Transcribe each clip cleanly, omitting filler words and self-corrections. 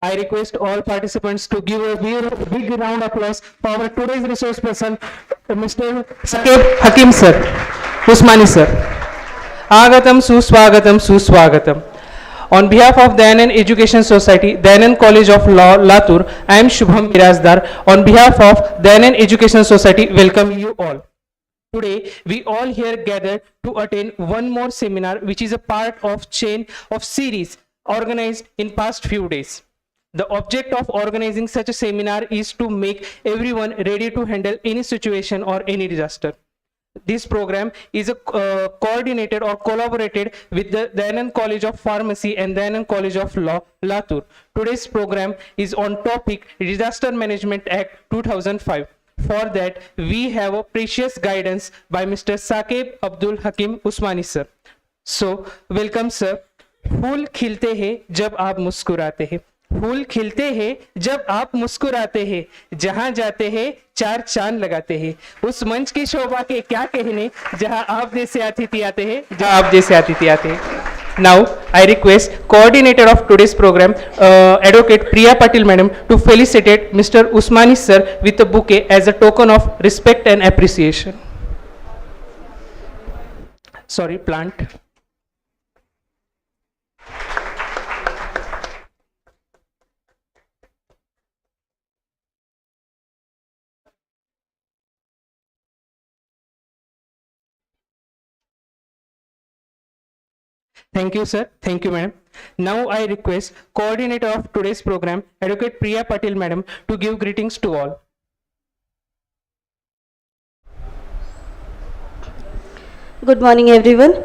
I request all participants to give a big round of applause for our today's resource person, Mr.Sakeb Hakim sir, Osmani sir. Agatam suswagatam suswagatam. On behalf of Dayanand Education Society, Dayanand College of Law, Latur, I am Shubham Mirazdar. On behalf of Dayanand Education Society, welcome you all. Today, we all here gathered to attend one more seminar, which is a part of chain of series organized in past few days. The object of organizing such a seminar is to make everyone ready to handle any situation or any disaster. This program is coordinated or collaborated with the Dayanand College of Pharmacy and Dayanand College of Law, Latur. Today's program is on topic Disaster Management Act 2005. For that, we have a precious guidance by Mr.Sakeb Abdul Hakim Osmani sir. So, welcome sir. फूल खिलते हैं जब आप मुस्कुराते हैं, फूल खिलते हैं जब आप मुस्कुराते हैं, जहां जाते हैं चार चांद लगाते हैं, उस मंच की शोभा के क्या कहने जहां आप जैसे अतिथि आते हैं, जहां आप जैसे अतिथि आते हैं. Now I request coordinator of today's program, Advocate Priya Patil madam, to felicitate Mr. Osmani sir with a bouquet as a token of respect and appreciation. Sorry, plant. Thank you, sir. Thank you, madam. Now I request coordinator of today's program, Advocate Priya Patil, madam, to give greetings to all. Good morning, everyone.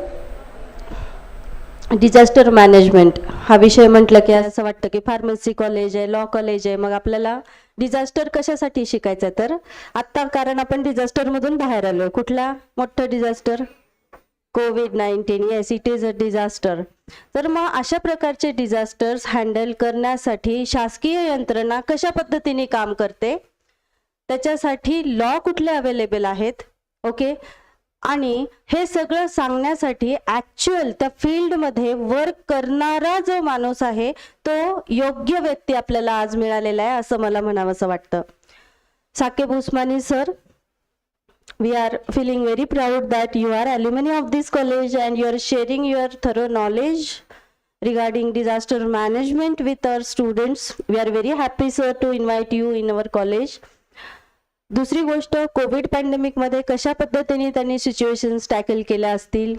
Disaster management हा विषय म्हटलं की असं वाटतं की pharmacy college आहे, law college आहे, मग आपल्याला डिझास्टर कशासाठी शिकायचं. तर आत्ता कारण आपण डिझास्टरमधून बाहेर आलो. कुठला मोठं disaster? Covid. Yes, it is a disaster. तर मग अशा प्रकारचे डिझास्टर्स हँडल करण्यासाठी शासकीय यंत्रणा कशा पद्धतीने काम करते, त्याच्यासाठी लॉ कुठले अवेलेबल आहेत, ओके. आणि हे सगळं सांगण्यासाठी ॲक्च्युअल त्या फील्डमध्ये वर्क करणारा जो माणूस आहे तो योग्य व्यक्ती आपल्याला आज मिळालेला आहे असं मला म्हणावंसं वाटतं. साकेब उस्मानी sir, we are feeling very proud that you are alumni of this college and you are sharing your thorough knowledge regarding disaster management with our students. We are very happy sir to invite you in our college. दुसरी गोष्ट, Covid pandemic मध्ये कशा पद्धतीने त्यांनी situations tackle केल्या असतील,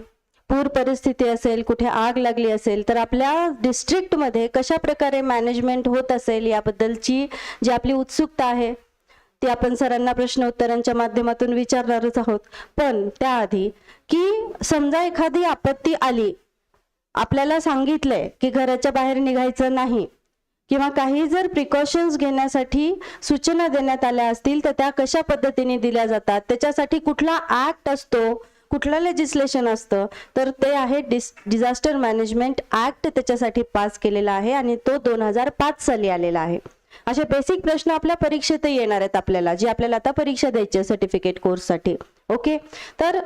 पूर परिस्थिती असेल, कुठे आग लागली असेल, तर आपल्या डिस्ट्रिक्टमध्ये कशा प्रकारे मॅनेजमेंट होत असेल याबद्दलची जी आपली उत्सुकता आहे ती आपण सरांना प्रश्न उत्तरांच्या माध्यमातून विचारणारच आहोत. पण त्याआधी की समजा एखादी आपत्ती आली, आपल्याला सांगितलंय की घराच्या बाहेर निघायचं नाही किंवा काही जर प्रिकॉशन्स घेण्यासाठी सूचना देण्यात आल्या असतील तर त्या कशा पद्धतीने दिल्या जातात, त्याच्यासाठी कुठला ऍक्ट असतो, कुठलं लेजिस्लेशन असतं, तर ते आहे डिझास्टर मॅनेजमेंट ऍक्ट. त्याच्यासाठी पास केलेला आहे आणि तो 2005 साली आलेला आहे. असे बेसिक प्रश्न आपल्या परीक्षेत येणार आहेत आपल्याला, जी आपल्याला आता परीक्षा द्यायची आहे सर्टिफिकेट कोर्ससाठी, ओके. तर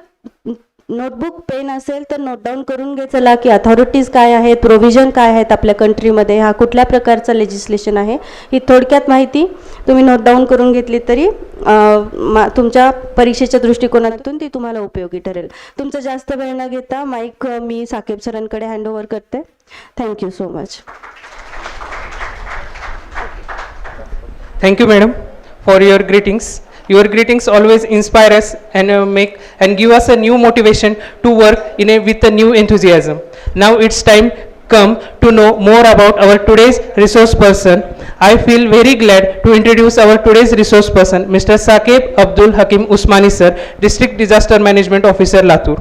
नोटबुक पेन असेल तर नोट डाऊन करून घे चला की अथॉरिटीज काय आहेत, प्रोव्हिजन काय आहेत आपल्या कंट्रीमध्ये, हा कुठल्या प्रकारचा लेजिस्लेशन आहे, ही थोडक्यात माहिती तुम्ही नोट डाऊन करून घेतली तरी तुमच्या परीक्षेच्या दृष्टिकोनातून ती तुम्हाला उपयोगी ठरेल. तुमचं जास्त वेळ न घेता माईक मी साकेब सरांकडे हँडओव्हर करते. Thank you so much. Thank you, madam, for your greetings. Your greetings always inspire us and make and give us a new motivation to work with a new enthusiasm. Now it's time come to know more about our today's resource person. I feel very glad to introduce our today's resource person, Mr. Sakeb Abdul Hakim Osmani sir, District Disaster Management Officer, Latur.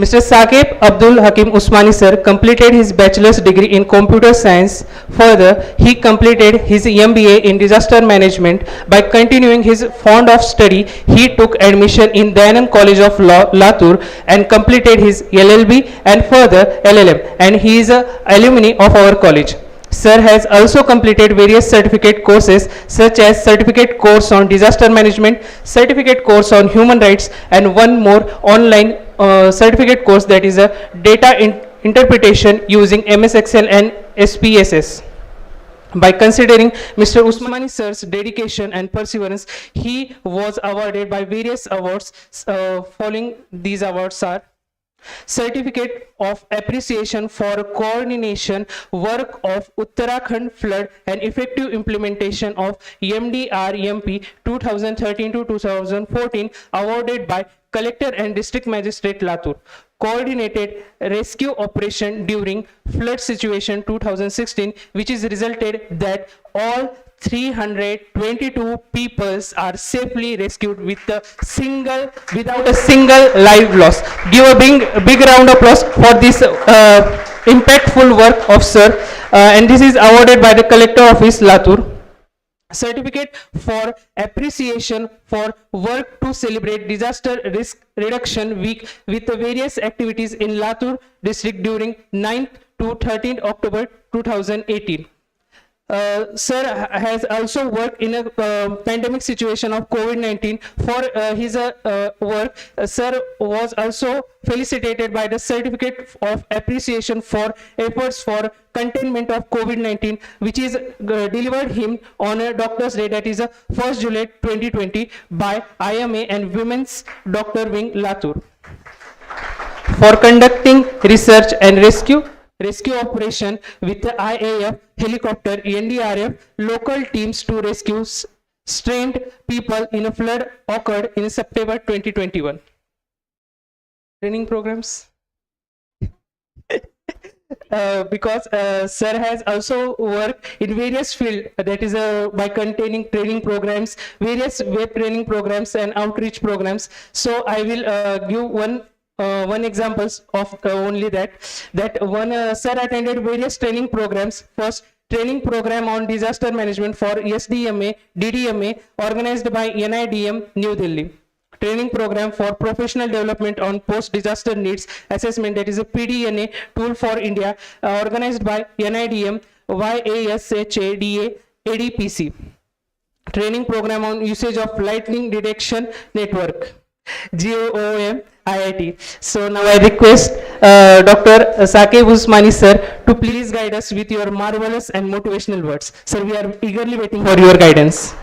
Mr. Sakeb Abdul Hakim Osmani sir completed his bachelor's degree in computer science. Further, he completed his MBA in disaster management. By continuing his fond of study, he took admission in Dayanand College of Law, Latur, and completed his LLB and further LLM. And he is an alumni of our college. Sir has also completed various certificate courses such as certificate course on disaster management, certificate course on human rights, and one more online certificate course that is a data interpretation using MS Excel and SPSS. By considering Mr. Osmani sir's dedication and perseverance, he was awarded by various awards. Following these awards are Certificate of Appreciation for Coordination Work of Uttarakhand Flood and Effective Implementation of MDRMP 2013 to 2014, awarded by Collector and District Magistrate Latur. Coordinated rescue operation during flood situation 2016, which is resulted that all 322 peoples are safely rescued without a single life loss. Give a big round of applause for this impactful work of sir, and this is awarded by the Collector Office Latur. Certificate for Appreciation for work to celebrate Disaster Risk Reduction Week with the various activities in Latur district during 9th to 13th October 2018. Sir has also worked in a pandemic situation of COVID-19. For his work, sir was also felicitated by the Certificate of Appreciation for efforts for containment of COVID-19, which is delivered him on a Doctor's Day, that is 1st July 2020 by IMA and Women's Doctor Wing Latur. For conducting research and rescue operation with the IAF helicopter, NDRF, local teams to rescue strained people in a flood occurred in September 2021. Training programs. Because sir has also worked in various fields, that is by containing training programs, various web training programs and outreach programs. So I will give one examples of only that one sir attended various training programs. First, training program on disaster management for SDMA, DDMA, organized by NIDM, New Delhi. Training program for professional development on post-disaster needs assessment, that is a PDNA tool for India, organized by NIDM, YASHADA, ADPC. Training program on usage of lightning detection network, GOM, IIT. So now I request Dr. Sakeb Osmani sir to please guide us with your marvelous and motivational words. Sir, we are eagerly waiting for your guidance.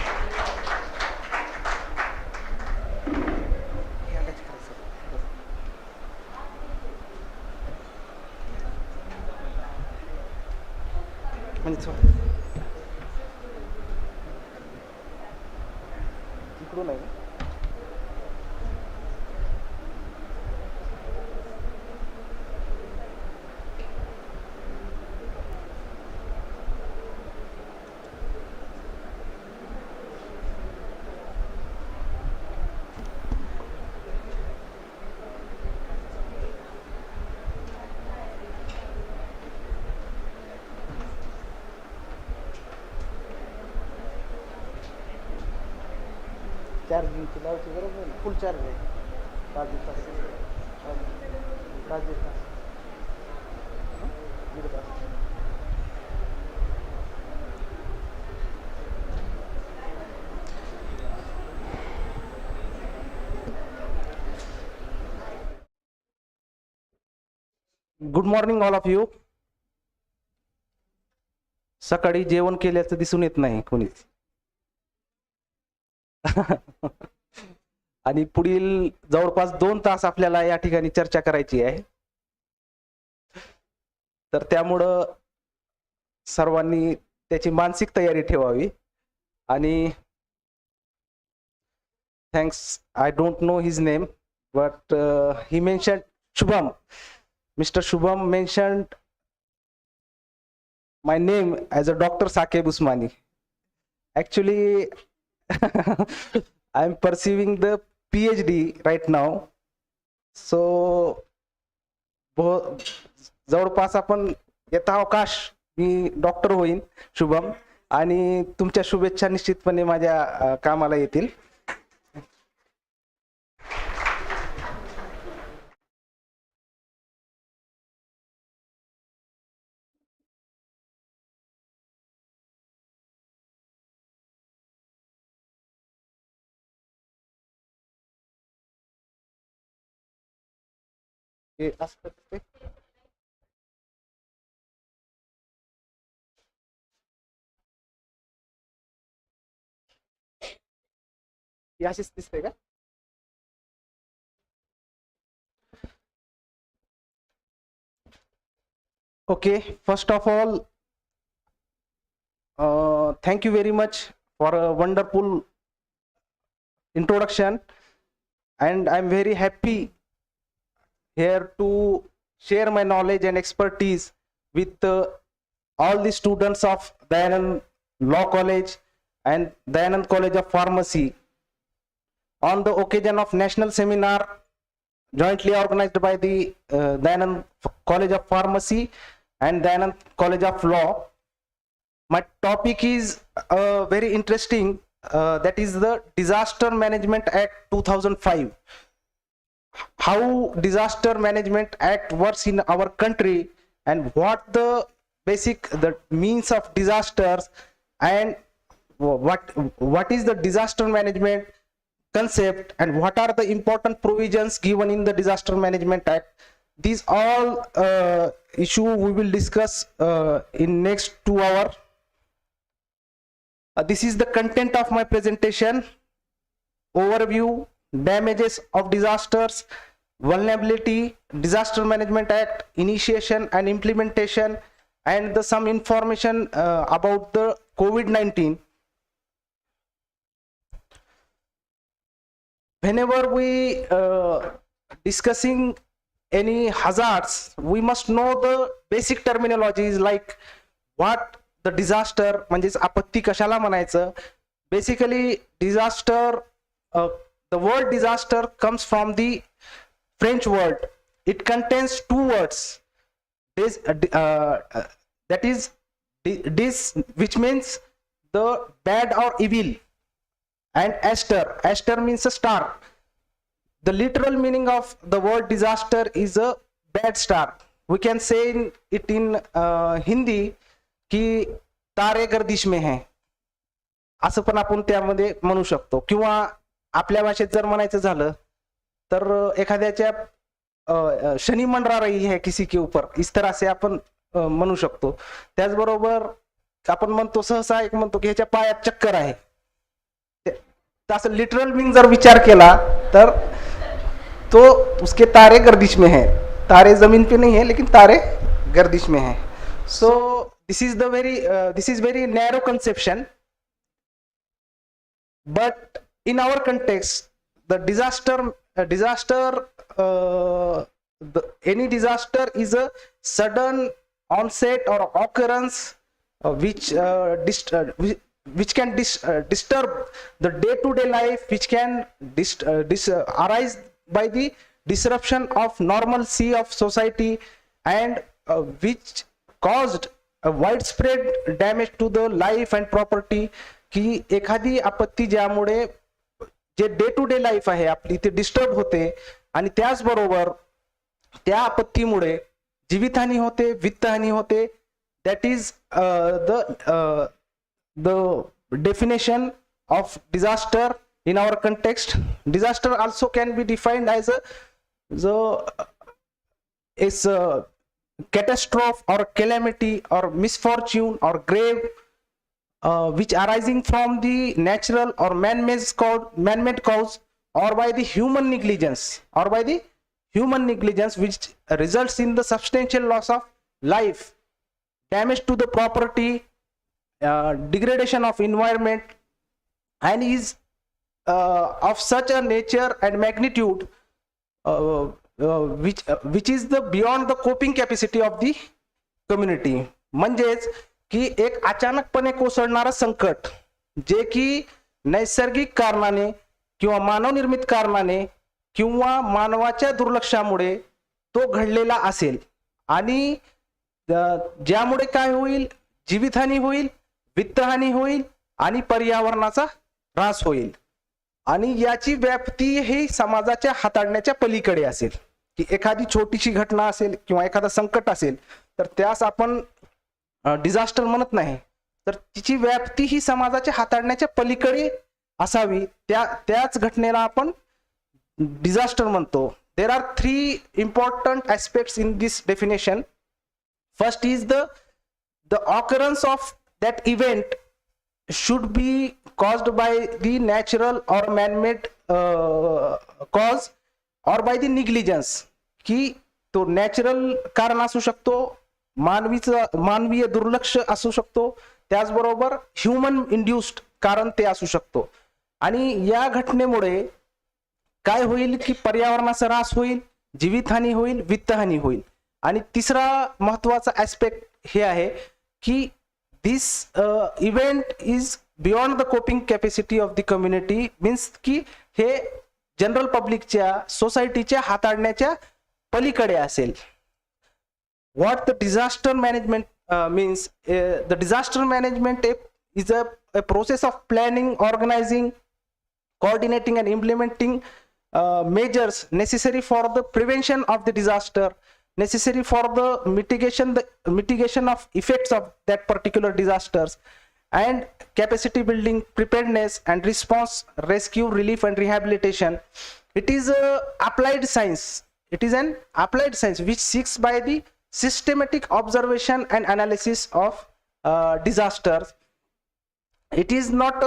चार्जिंगची लावायची गरज नाही, full charge आहे. 5 तास 5 तास दीड तास. Good morning all of you. सकाळी जेवण केल्याचं दिसून येत नाही कोणीच. आणि पुढील जवळपास 2 तास आपल्याला या ठिकाणी चर्चा करायची आहे. तर त्यामुळं सर्वांनी त्याची मानसिक तयारी ठेवावी. आणि thanks, I don't know his name, but he mentioned Shubham. Mr. Shubham mentioned my name as a Dr. Sakeb Osmani. Actually, I am pursuing the PhD right now. So, जवळपास आपण येता अवकाश मी डॉक्टर होईन शुभम, आणि तुमच्या शुभेच्छा निश्चितपणे माझ्या कामाला येतील. याशीच दिसते का? Okay, first of all, thank you very much for a wonderful introduction, and I'm very happy here to share my knowledge and expertise with all the students of Dayanand Law College and Dayanand College of Pharmacy on the occasion of national seminar jointly organized by the Dayanand College of Pharmacy and Dayanand College of Law. My topic is very interesting, that is the Disaster Management Act 2005. How Disaster Management Act works in our country, and what the means of disasters, and what is the disaster management concept, and what are the important provisions given in the Disaster Management Act. These all issue we will discuss in next 2 hours. This is the content of my presentation: overview, damages of disasters, vulnerability, Disaster Management Act, initiation and implementation, and some information about the COVID-19. Whenever we discussing any hazards, we must know the basic terminologies like what the disaster, म्हणजेच आपत्ती कशाला म्हणायचं. Basically disaster, the word disaster comes from the French word. It contains 2 words. That is this, which means the bad or evil, and Astor means a star. The literal meaning of the word disaster is a bad star. We can say it in Hindi की तारे गर्दिश में हैं, असं पण आपण त्यामध्ये म्हणू शकतो. किंवा आपल्या भाषेत जर म्हणायचं झालं तर एखाद्याच्या शनी मंडरा रही है किसी के ऊपर, इस तरह से आपण म्हणू शकतो. त्याचबरोबर आपण म्हणतो सहसा एक म्हणतो की ह्याच्या पायात चक्कर आहे. तसं लिटरल मीनिंग जर विचार केला तर तो उसके तारे गर्दिश में है. तारे जमीन पे नहीं है लेकिन तारे गर्दिश में है. So this is very narrow conception, but in our context the any disaster is a sudden onset or occurrence which can disturb the day-to-day life, which can arise by the disruption of normalcy of society, and which caused a widespread damage to the life and property. की एखादी आपत्ती ज्यामुळे जे day to day life आहे आपली ते disturb होते, आणि त्याचबरोबर त्या आपत्तीमुळे जीवितहानी होते, वित्तहानी होते. That is the definition of disaster in our context. Disaster also can be defined as a catastrophe or calamity or misfortune or grave which arising from the natural or man-made cause or by the human negligence which results in the substantial loss of life, damage to the property, degradation of environment, and is of such a nature and magnitude which is the beyond the coping capacity of the community. म्हणजेच की एक अचानकपणे कोसळणारा संकट जे की नैसर्गिक कारणाने किंवा मानवनिर्मित कारणाने किंवा मानवाच्या दुर्लक्षामुळे तो घडलेला असेल, आणि ज्यामुळे काय होईल, जीवितहानी होईल, वित्तहानी होईल आणि पर्यावरणाचा ऱ्हास होईल, आणि याची व्याप्ती ही समाजाच्या हाताळण्याच्या पलीकडे असेल. की एखादी छोटीशी घटना असेल किंवा एखादा संकट असेल तर त्यास आपण डिझास्टर म्हणत नाही, तर तिची व्याप्ती ही समाजाच्या हाताळण्याच्या पलीकडे असावी, त्याच घटनेला आपण डिझास्टर म्हणतो. There are 3 important aspects in this definition. First is the occurrence of that event should be caused by the natural or man-made cause or by the negligence, की तो नॅचरल कारण असू शकतो, मानवीय दुर्लक्ष असू शकतो, त्याचबरोबर ह्युमन इंड्युस्ड कारण ते असू शकतो. आणि या घटनेमुळे काय होईल की पर्यावरणाचा ऱ्हास होईल, जीवितहानी होईल, वित्तहानी होईल. आणि तिसरा महत्वाचा ऍस्पेक्ट हे आहे की this event is beyond the coping capacity of the community, means की हे जनरल पब्लिकच्या, सोसायटीच्या हाताळण्याच्या पलीकडे असेल. What the disaster management means, the disaster management is a process of planning, organizing, coordinating and implementing measures necessary for the prevention of the disaster, necessary for the mitigation of effects of that particular disasters, and capacity building, preparedness and response, rescue, relief and rehabilitation. It is a applied science. It is an applied science which seeks by the systematic observation and analysis of disasters. It is not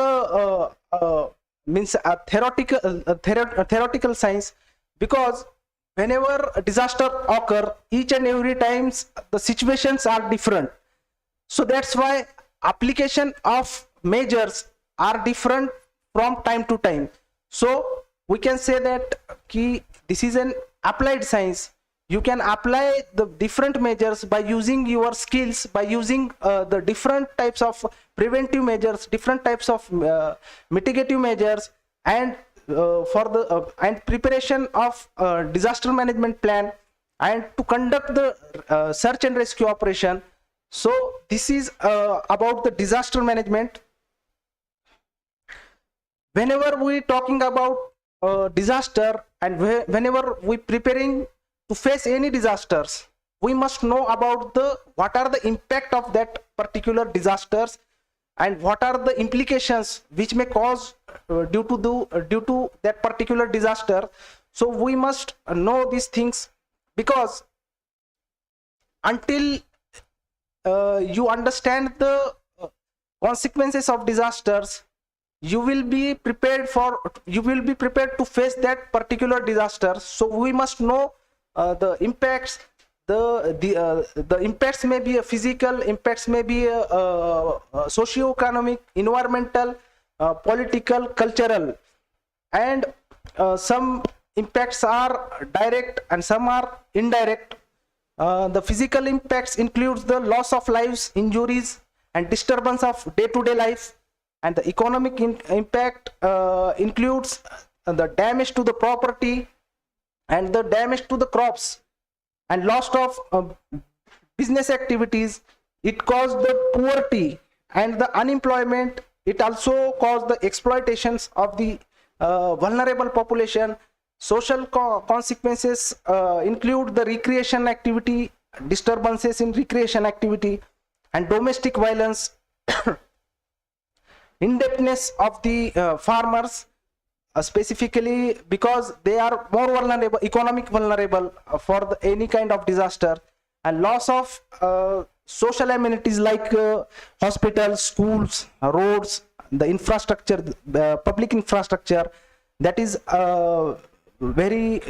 means a theoretical science, because whenever a disaster occur, each and every times the situations are different. So that's why application of measures are different from time to time. So we can say that this is an applied science. You can apply the different measures by using your skills, by using the different types of preventive measures, different types of mitigative measures, and for the and preparation of disaster management plan, and to conduct the search and rescue operation. So this is about the disaster management. Whenever we talking about disaster, and whenever we preparing to face any disasters, we must know about what are the impact of that particular disasters, and what are the implications which may cause due to that particular disaster. So we must know these things, because until you understand the consequences of disasters, you will be prepared to face that particular disaster. So we must know the impacts. The impacts may be a physical, impacts may be a socio-economic, environmental, political, cultural, and some impacts are direct and some are indirect. The physical impacts includes the loss of lives, injuries and disturbance of day-to-day life, and the economic impact includes the damage to the property and the damage to the crops and loss of business activities. It caused the poverty and the unemployment. It also caused the exploitations of the vulnerable population. Social consequences include the recreation activity, disturbances in recreation activity, and domestic violence, indebtedness of the farmers, specifically because they are more vulnerable, economic vulnerable for any kind of disaster, and loss of social amenities like hospitals, schools, roads, the infrastructure, public infrastructure. That is very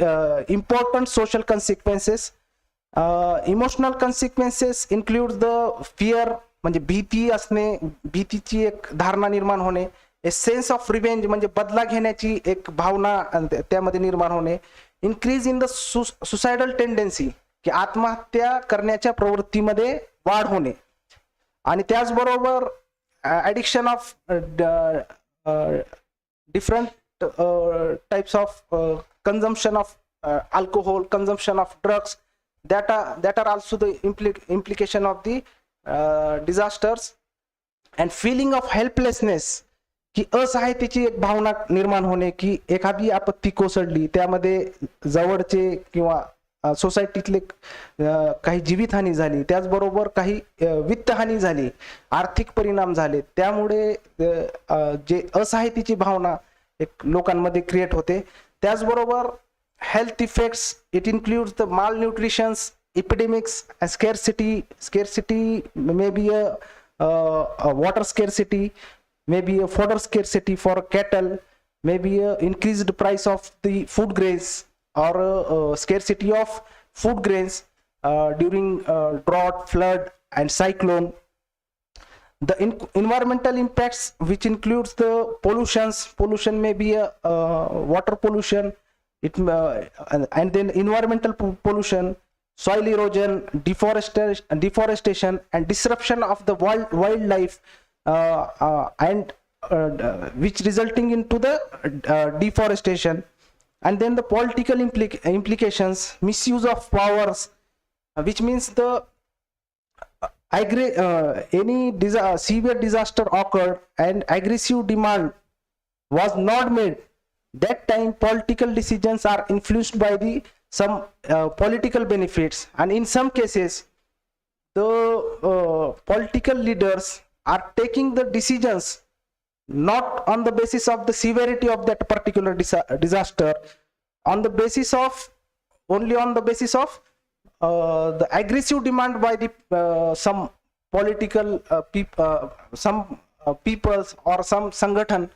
important social consequences. Emotional consequences include the fear, म्हणजे भीती असणे, भीतीची एक धारणा निर्माण होणे, ए sense of revenge म्हणजे बदला घेण्याची एक भावना त्यामध्ये निर्माण होणे, increase in the suicidal tendency, की आत्महत्या करण्याच्या प्रवृत्तीमध्ये वाढ होणे, आणि त्याचबरोबर addiction of different types of consumption of alcohol, consumption of drugs, that are also the implication of the disasters. And feeling of helplessness, की असहायतेची एक भावना निर्माण होणे, की एखादी आपत्ती कोसळली, त्यामध्ये जवळचे किंवा सोसायटीतले काही जीवितहानी झाली, त्याचबरोबर काही वित्तहानी झाली, आर्थिक परिणाम झाले, त्यामुळे जे असहायतेची भावना एक लोकांमध्ये क्रिएट होते. त्याचबरोबर health effects, it includes the mall nutritions, epidemics, scarcity may be a water scarcity, maybe a fodder scarcity for cattle, maybe a increased price of the food grains, or a scarcity of food grains during drought, flood, and cyclone. The environmental impacts, which includes the pollution may be a water pollution, and then environmental pollution, soil erosion, deforestation, and disruption of the wildlife, and which resulting into the deforestation. And then the political implications, misuse of powers, which means the any severe disaster occurred and aggressive demand was not made. That time political decisions are influenced by the some political benefits, and in some cases the political leaders are taking the decisions not on the basis of the severity of that particular disaster, on the basis of only on the basis of the aggressive demand by the some political peoples or some संगठन.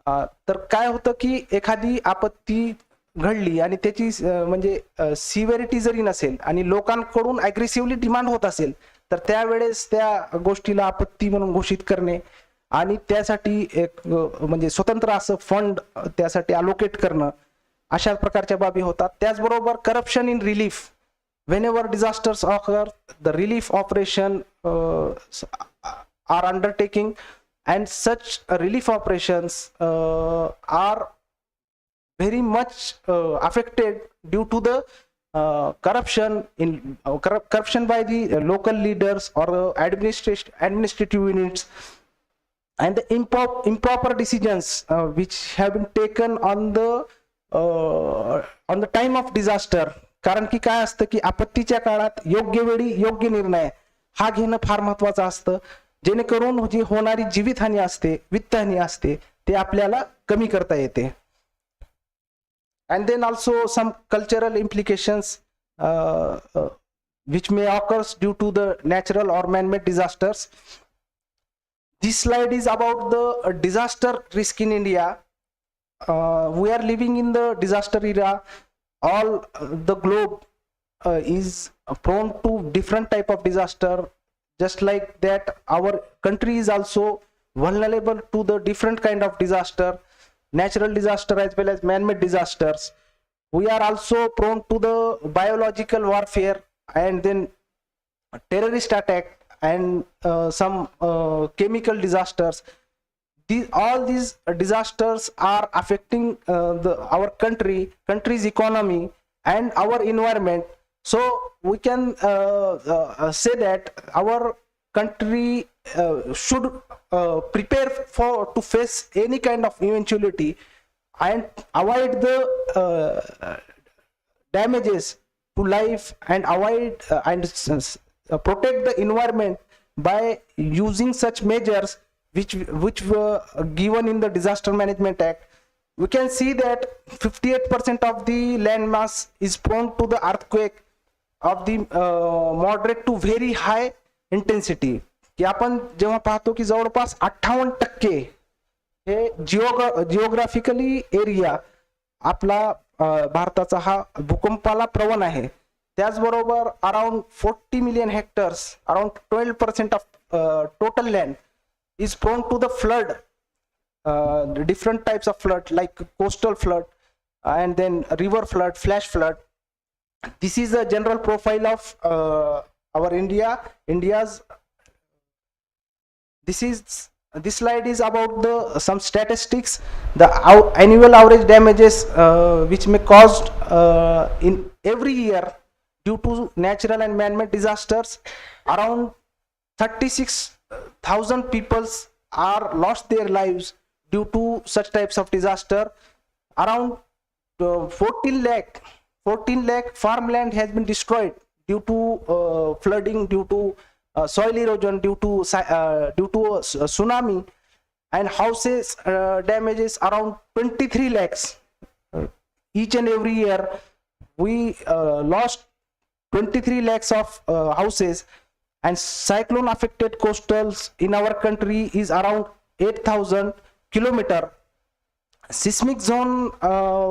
तर काय होतं की एखादी आपत्ती घडली आणि त्याची म्हणजे सिव्हिरिटी जरी नसेल आणि लोकांकडून अग्रेसिव्हली डिमांड होत असेल, तर त्यावेळेस त्या गोष्टीला आपत्ती म्हणून घोषित करणे आणि त्यासाठी एक म्हणजे स्वतंत्र असं फंड त्यासाठी अलोकेट करणं, अशा प्रकारच्या बाबी होतात. त्याचबरोबर corruption in relief, whenever disasters occur, the relief operation are undertaking, and such relief operations are very much affected due to the corruption by the local leaders or administrative units, and the improper decisions which have been taken on the time of disaster. कारण की काय असतं की आपत्तीच्या काळात योग्य वेळी योग्य निर्णय हा घेणं फार महत्वाचं असतं, जेणेकरून जी होणारी जीवितहानी असते, वित्तहानी असते, ते आपल्याला कमी करता येते. and then also some cultural implications which may occur due to the natural or man-made disasters. This slide is about the disaster risk in India. We are living in the disaster era. All the globe is prone to different type of disaster. Just like that, our country is also vulnerable to the different kind of disaster, natural disaster as well as man-made disasters. We are also prone to the biological warfare, and then terrorist attack, and some chemical disasters. All these disasters are affecting our country's economy and our environment. So we can say that our country should prepare to face any kind of eventuality and avoid the damages to life, and avoid and protect the environment by using such measures which were given in the Disaster Management Act. We can see that 58% of the land mass is prone to the earthquake of the moderate to very high intensity. की आपण जेव्हा पाहतो की जवळपास 58% हे geographically area आपला भारताचा हा भूकंपाला प्रवण आहे. त्याचबरोबर around 40 million hectares, around 12% of total land is prone to the flood, different types of flood like coastal flood, and then river flood, flash flood. This is a general profile of our India's. This slide is about some statistics. The annual average damages which may caused in every year due to natural and man-made disasters, around 36,000 people are lost their lives due to such types of disaster. Around 14 lakh farmland has been destroyed due to flooding, due to soil erosion, due to tsunami, and houses damages around 23 lakhs each and every year. We lost 23 lakhs of houses, and cyclone affected coastals in our country is around 8,000 kilometer. Seismic zone,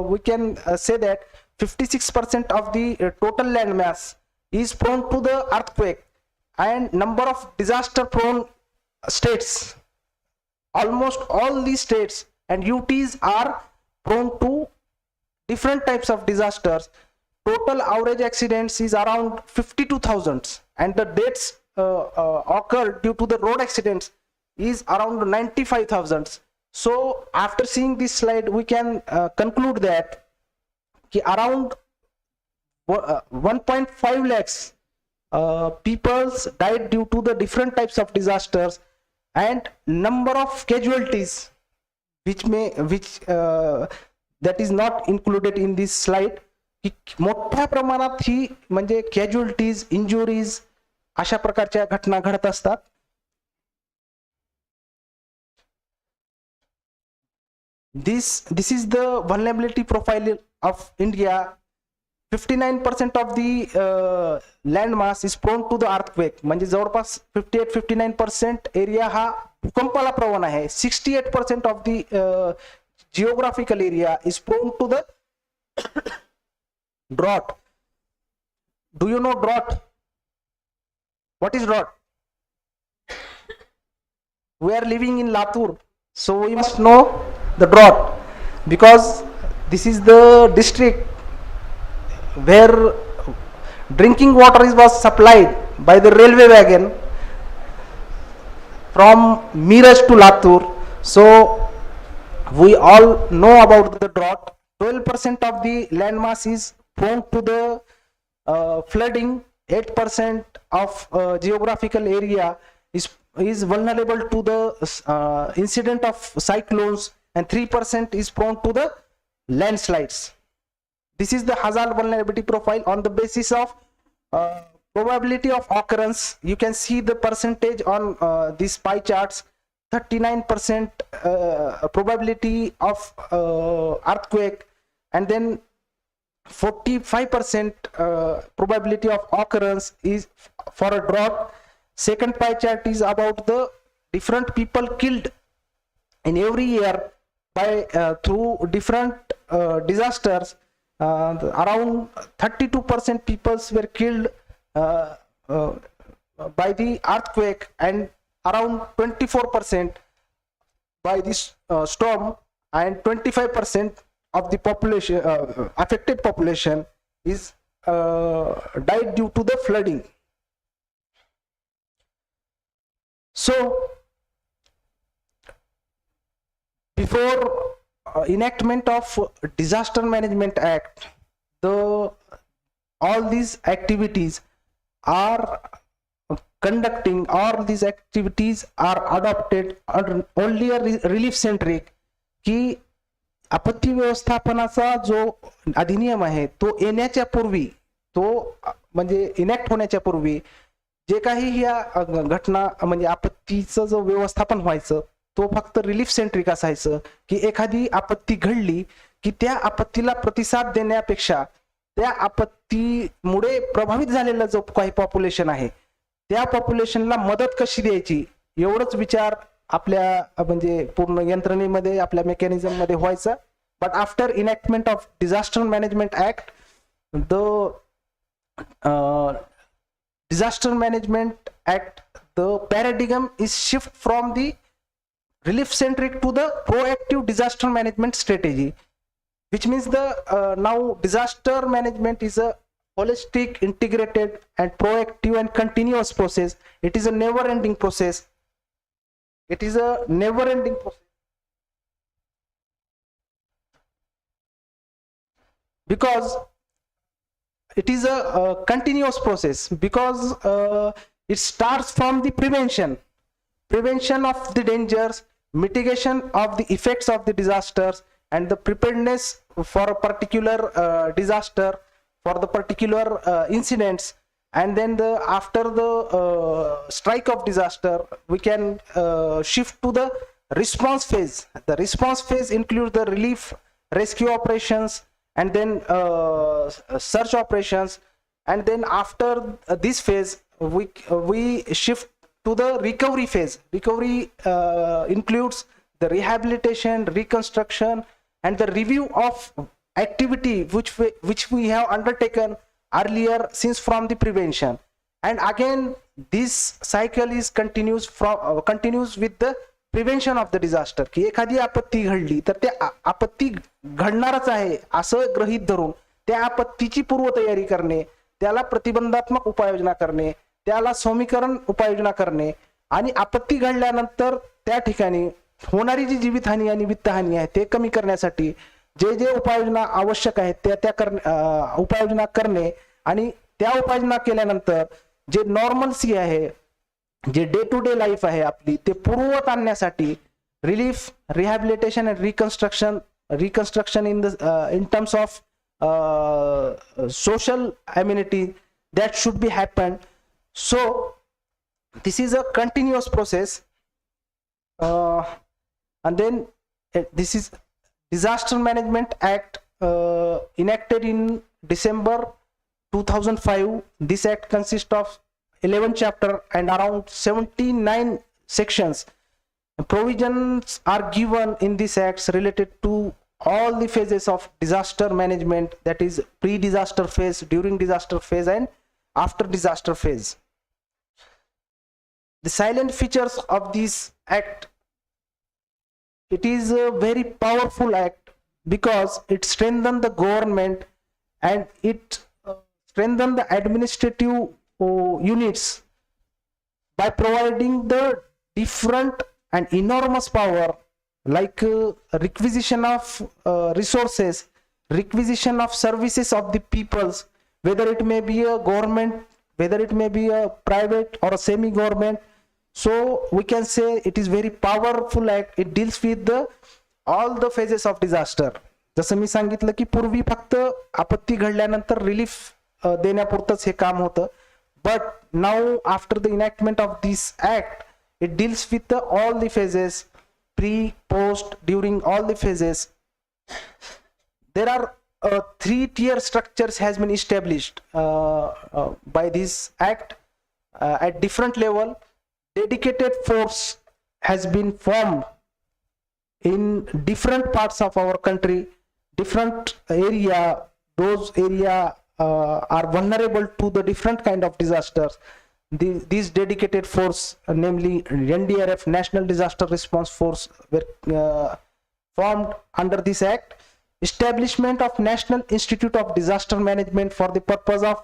we can say that 56% of the total land mass is prone to the earthquake, and number of disaster prone states, almost all these states and UTs are prone to different types of disasters. Total average accidents is around 52,000, and the deaths occurred due to the road accidents is around 95,000. So after seeing this slide, we can conclude that around 1.5 lakhs people died due to the different types of disasters, and number of casualties that is not included in this slide, की मोठ्या प्रमाणात ही म्हणजे casualties, injuries अशा प्रकारच्या घटना घडत असतात. This is the vulnerability profile of India. 59% of the land mass is prone to the earthquake. म्हणजे जवळपास 58-59% एरिया हा भूकंपाला प्रवण आहे. 68% of the geographical area is prone to the drought. Do you know drought? What is drought? We are living in Latur, so we must know the drought, because this is the district where drinking water was supplied by the railway wagon from Miraj to Latur. So we all know about the drought. 12% of the landmass is prone to the flooding. 8% of geographical area is vulnerable to the incident of cyclones, and 3% is prone to the landslides. This is the hazard vulnerability profile on the basis of probability of occurrence. You can see the percentage on these pie charts. 39% probability of earthquake, and then 45% probability of occurrence is for a drought. Second pie chart is about the different people killed in every year by through different disasters. Around 32% people were killed by the earthquake, and around 24% by this storm, and 25% of the population affected population is died due to the flooding. So before enactment of Disaster Management Act, all these activities are conducting, all these activities are adopted only a relief centric, की आपत्ती व्यवस्थापनाचा जो अधिनियम आहे तो येण्याच्या पूर्वी, तो म्हणजे इनॅक्ट होण्याच्या पूर्वी जे काही या घटना म्हणजे आपत्तीचं जो व्यवस्थापन व्हायचं तो फक्त रिलीफ सेंट्रिक असायचं, की एखादी आपत्ती घडली की त्या आपत्तीला प्रतिसाद देण्यापेक्षा त्या आपत्तीमुळे प्रभावित झालेलं जो काही पॉप्युलेशन आहे त्या पॉप्युलेशनला मदत कशी द्यायची एवढंच विचार आपल्या म्हणजे पूर्ण यंत्रणेमध्ये आपल्या मेकॅनिझम मध्ये व्हायचा. But after enactment of disaster management act, the Disaster Management Act, the paradigm is shift from the relief centric to the proactive disaster management strategy, which means the now disaster management is a holistic, integrated and proactive and continuous process. It is a never ending process. It is a never ending process because it is a continuous process, because it starts from the prevention of the dangers, mitigation of the effects of the disasters, and the preparedness for a particular disaster, for the particular incidents. And then after the strike of disaster, we can shift to the response phase. The response phase includes the relief, rescue operations, and then search operations. And then after this phase, we shift to the recovery phase. Recovery includes the rehabilitation, reconstruction, and the review of activity which we have undertaken earlier since from the prevention. And again, this cycle is continues with the prevention of the disaster, की एखादी आपत्ती घडली तर ते आपत्ती घडणारच आहे असं गृहीत धरून त्या आपत्तीची पूर्वतयारी करणे, त्याला प्रतिबंधात्मक उपाययोजना करणे, त्याला सौम्यीकरण उपाययोजना करणे आणि आपत्ती घडल्यानंतर त्या ठिकाणी होणारी जी जीवितहानी आणि वित्तहानी आहे ते कमी करण्यासाठी जे जे उपाययोजना आवश्यक आहेत त्या उपाययोजना करणे आणि त्या उपाययोजना केल्यानंतर जे नॉर्मलसी आहे, जे डे टू डे लाईफ आहे आपली, ते पूर्ववत आणण्यासाठी relief, rehabilitation and reconstruction in terms of social amenity that should be happened. So this is a continuous process, and then this is Disaster Management Act enacted in December 2005. This act consists of 11 chapter and around 79 sections. Provisions are given in this acts related to all the phases of disaster management, that is pre-disaster phase, during disaster phase and after disaster phase. The silent features of this act: it is a very powerful act because it strengthens the government and it strengthens the administrative units by providing the different and enormous power, like requisition of resources, requisition of services of the peoples, whether it may be a government, whether it may be a private or a semi-government. So we can say it is very powerful act. It deals with the all the phases of disaster. जसं मी सांगितलं की पूर्वी फक्त आपत्ती घडल्यानंतर relief देण्यापुरतच हे काम होतं, but now after the enactment of this act, it deals with all the phases, pre, post, during all the phases. There are 3-tier structures has been established by this act at different level. Dedicated force has been formed in different parts of our country, different area. Those area are vulnerable to the different kind of disasters. These dedicated force, namely NDRF, National Disaster Response Force, were formed under this act. Establishment of National Institute of Disaster Management for the purpose of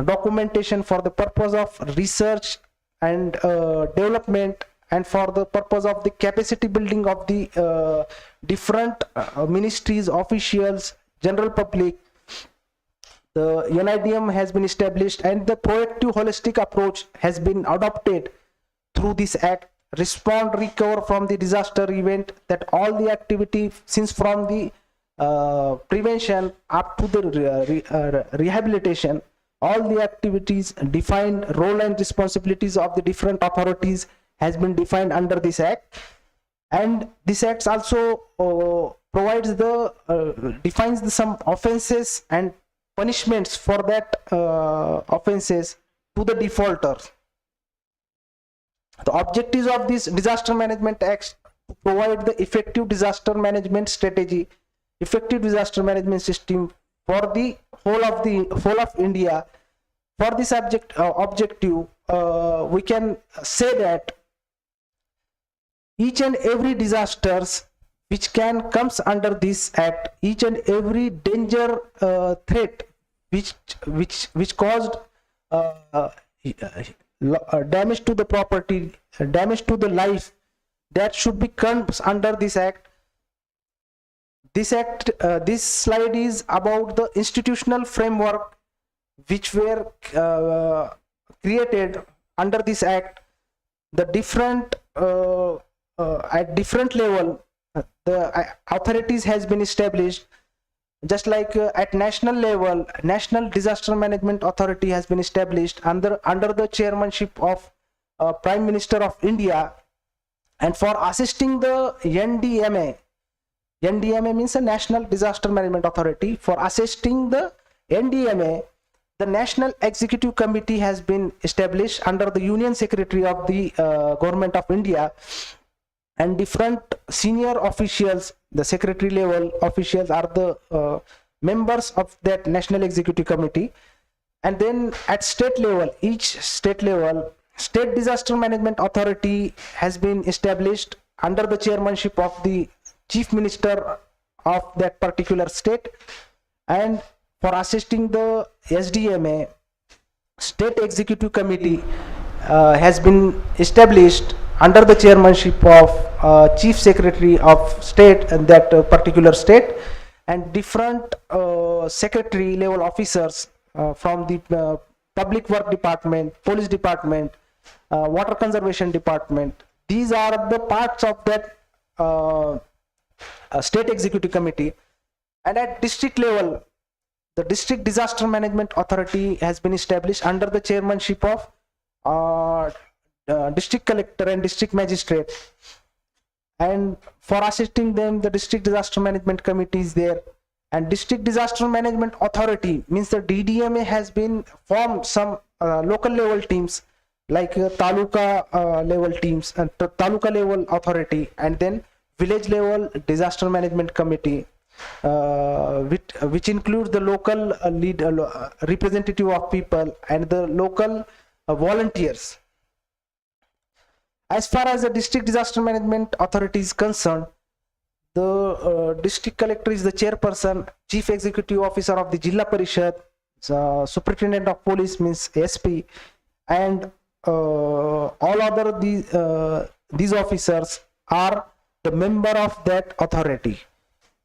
documentation, for the purpose of research and development, and for the purpose of the capacity building of the different ministries, officials, general public. The NIDM has been established and the proactive holistic approach has been adopted through this act. Respond, recover from the disaster event, that all the activity since from the prevention up to the rehabilitation, all the activities defined, role and responsibilities of the different authorities has been defined under this act. And this act also provides the defines some offenses and punishments for that offenses to the defaulters. The objectives of this Disaster Management Act to provide the effective disaster management strategy, effective disaster management system for the whole of India. For this objective, we can say that each and every disasters which can comes under this act, each and every danger threat which caused damage to the property, damage to the life, that should be comes under this act. This act, this slide is about the institutional framework which were created under this act. The different at different level the authorities has been established, just like at national level, National Disaster Management Authority has been established under the chairmanship of Prime Minister of India. And for assisting the NDMA means a National Disaster Management Authority. For assisting the NDMA, the National Executive Committee has been established under the Union Secretary of the Government of India, and different senior officials, the secretary level officials, are the members of that National Executive Committee. And then at state level, each state level, State Disaster Management Authority has been established under the chairmanship of the Chief Minister of that particular state. And for assisting the SDMA, State Executive Committee has been established under the chairmanship of Chief Secretary of State in that particular state, and different secretary level officers from the Public Work Department, Police Department, Water Conservation Department. These are the parts of that State Executive Committee. And at district level, the District Disaster Management Authority has been established under the chairmanship of District Collector and District Magistrate. And for assisting them, the District Disaster Management Committee is there. And District Disaster Management Authority means the DDMA has been formed some local level teams like taluka level teams and taluka level authority, and then village level disaster management committee, which includes the local lead representative of people and the local volunteers. As far as the District Disaster Management Authority is concerned, the district collector is the chairperson, chief executive officer of the Jilla Parishad, superintendent of police means SP, and all other these officers are the member of that authority.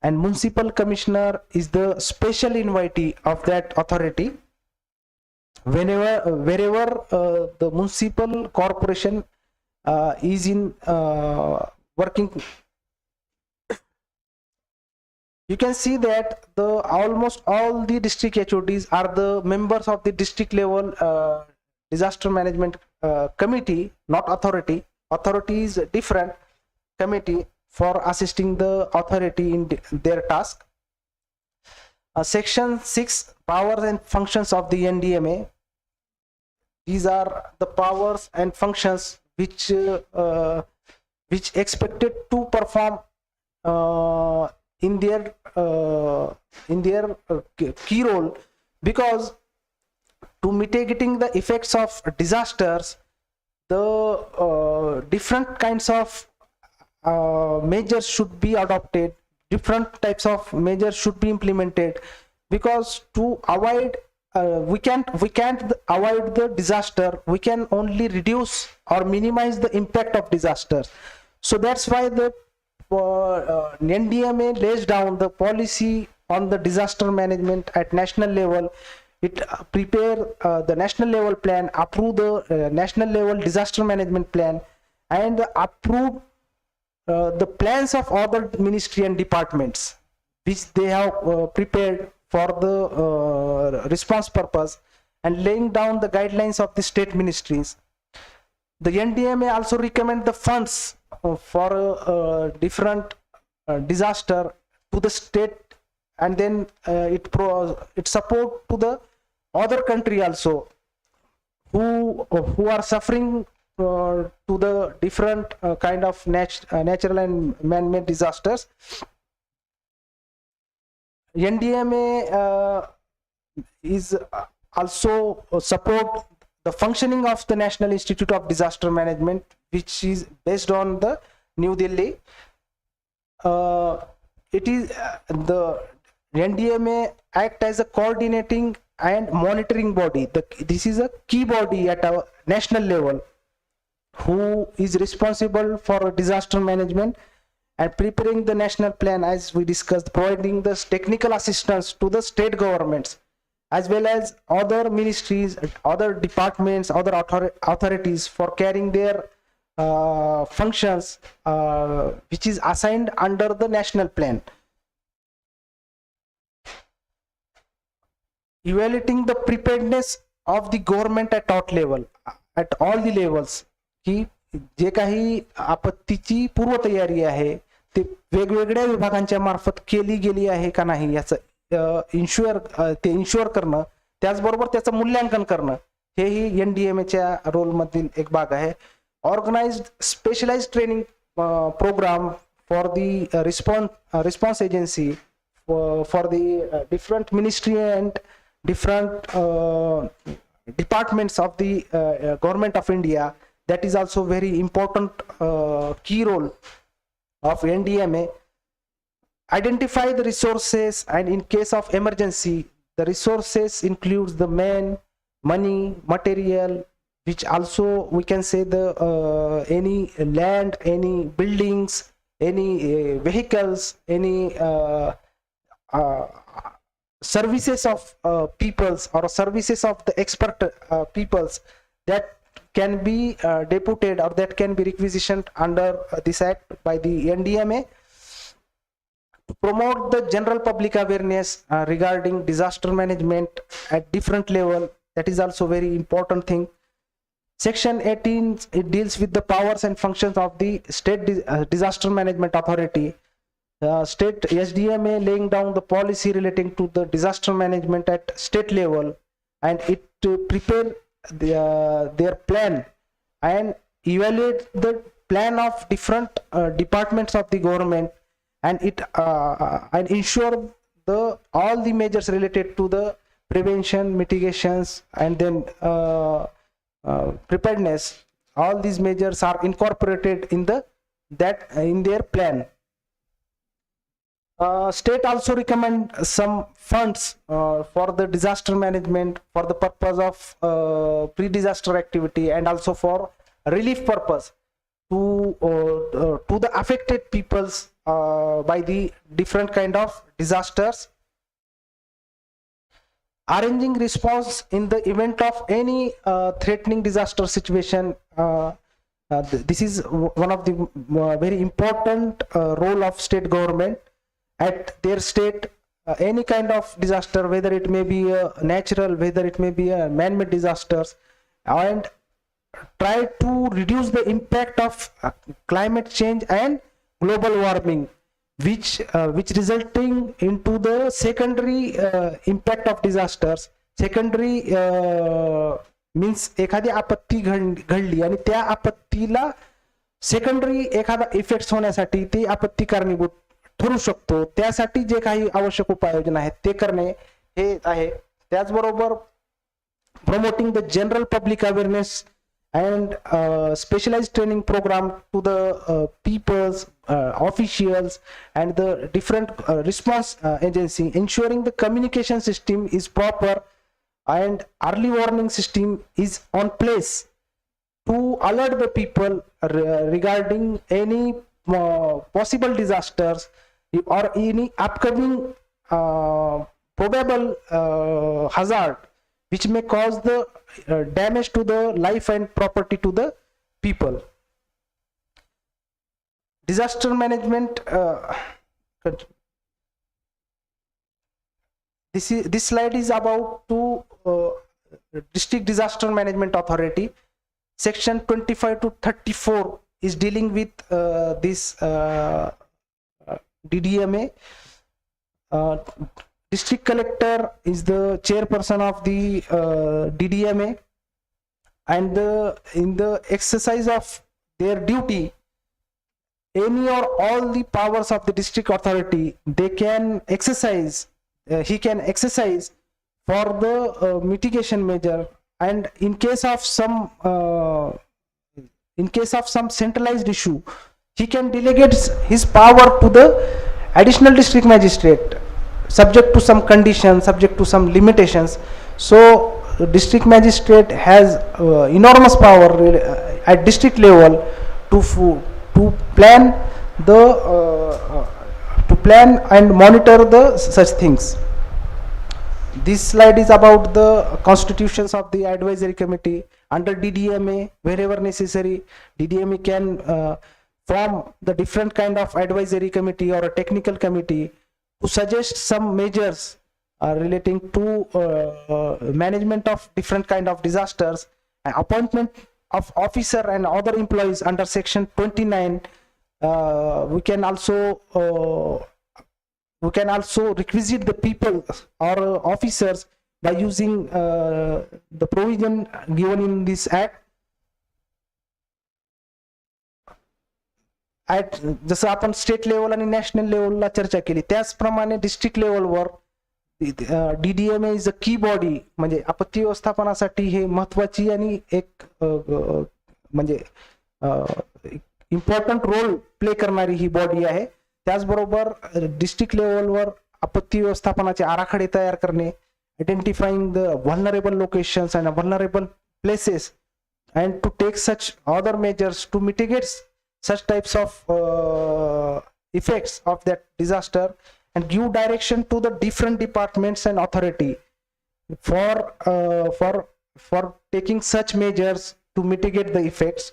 And municipal commissioner is the special invitee of that authority. Wherever the municipal corporation is in working, you can see that the almost all the district HODs are the members of the district level disaster management committee, not authority. Authority is a different committee for assisting the authority in their task. Section 6, powers and functions of the NDMA. These are the powers and functions which expected to perform in their key role, because to mitigating the effects of disasters, the different kinds of measures should be adopted, different types of measures should be implemented, because to avoid we can't avoid the disaster, we can only reduce or minimize the impact of disasters. So that's why the NDMA lays down the policy on the disaster management at national level. It prepare the national level plan, approve the national level disaster management plan, and approve the plans of other ministry and departments which they have prepared for the response purpose, and laying down the guidelines of the state ministries. The NDMA also recommend the funds for different disaster to the state, and then it support to the other country also who are suffering to the different kind of natural and man-made disasters. NDMA is also support the functioning of the National Institute of Disaster Management, which is based on the New Delhi. It is the NDMA act as a coordinating and monitoring body. This is a key body at our national level who is responsible for disaster management and preparing the national plan, as we discussed, providing the technical assistance to the state governments as well as other ministries, other departments, other authorities for carrying their functions which is assigned under the national plan. Evaluating the preparedness of the government at all the levels, की जे काही आपत्तीची पूर्वतयारी आहे ते वेगवेगळ्या विभागांच्या मार्फत केली गेली आहे का नाही याचं इन्शुअर करणं, त्याचबरोबर त्याचं मूल्यांकन करणं हेही एनडीएमएच्या रोलमधील एक भाग आहे. Organised specialised training program for the response agency for the different ministry and different departments of the government of India. That is also very important key role of NDMA. Identify the resources, and in case of emergency, the resources includes the man, money, material, which also we can say the any land, any buildings, any vehicles, any services of peoples or services of the expert peoples that can be deputed or that can be requisitioned under this act by the NDMA. To promote the general public awareness regarding disaster management at different level, that is also very important thing. Section 18, it deals with the powers and functions of the state disaster management authority. State SDMA laying down the policy relating to the disaster management at state level, and it to prepare their plan and evaluate the plan of different departments of the government, and it and ensure the all the measures related to the prevention, mitigations, and then preparedness. All these measures are incorporated in their plan. State also recommend some funds for the disaster management for the purpose of pre-disaster activity and also for relief purpose to the affected peoples by the different kind of disasters. Arranging response in the event of any threatening disaster situation. This is one of the very important role of state government. At their state, any kind of disaster, whether it may be a natural, whether it may be a man-made disasters, and try to reduce the impact of climate change and global warming, which resulting into the secondary impact of disasters. Secondary means एखादी आपत्ती घडली आणि त्या आपत्तीला secondary एखादा effect होण्यासाठी ती आपत्ती कारणीभूत ठरू शकतो, त्यासाठी जे काही आवश्यक उपाययोजना आहेत ते करणे हे आहे. त्याचबरोबर promoting the general public awareness and specialized training program to the peoples, officials, and the different response agency, ensuring the communication system is proper and early warning system is on place to alert the people regarding any possible disasters or any upcoming probable hazard which may cause the damage to the life and property to the people. Disaster management, this slide is about to district disaster management authority. Section 25 to 34 is dealing with this DDMA. District collector is the chairperson of the DDMA, and in the exercise of their duty, any or all the powers of the district authority they can exercise, he can exercise for the mitigation measure, and in case of some centralized issue, he can delegate his power to the additional district magistrate, subject to some conditions, subject to some limitations. So district magistrate has enormous power at district level to plan and monitor the such things. This slide is about the constitutions of the advisory committee. Under DDMA, wherever necessary, DDMA can form the different kind of advisory committee or a technical committee to suggest some measures relating to management of different kind of disasters, and appointment of officer and other employees under section 29. We can also requisite the people or officers by using the provision given in this act. जसं आपण state level आणि national लेवलला चर्चा केली त्याचप्रमाणे district लेवलवर DDMA is a की body, म्हणजे आपत्ती व्यवस्थापनासाठी हे महत्वाची आणि एक म्हणजे इम्पॉर्टंट रोल प्ले करणारी ही बॉडी आहे. त्याचबरोबर डिस्ट्रिक्ट लेवलवर आपत्ती व्यवस्थापनाचे आराखडे तयार करणे, identifying the vulnerable locations and vulnerable places and to take such other measures to mitigate such types of effects of that disaster and give direction to the different departments and authority for taking such measures to mitigate the effects.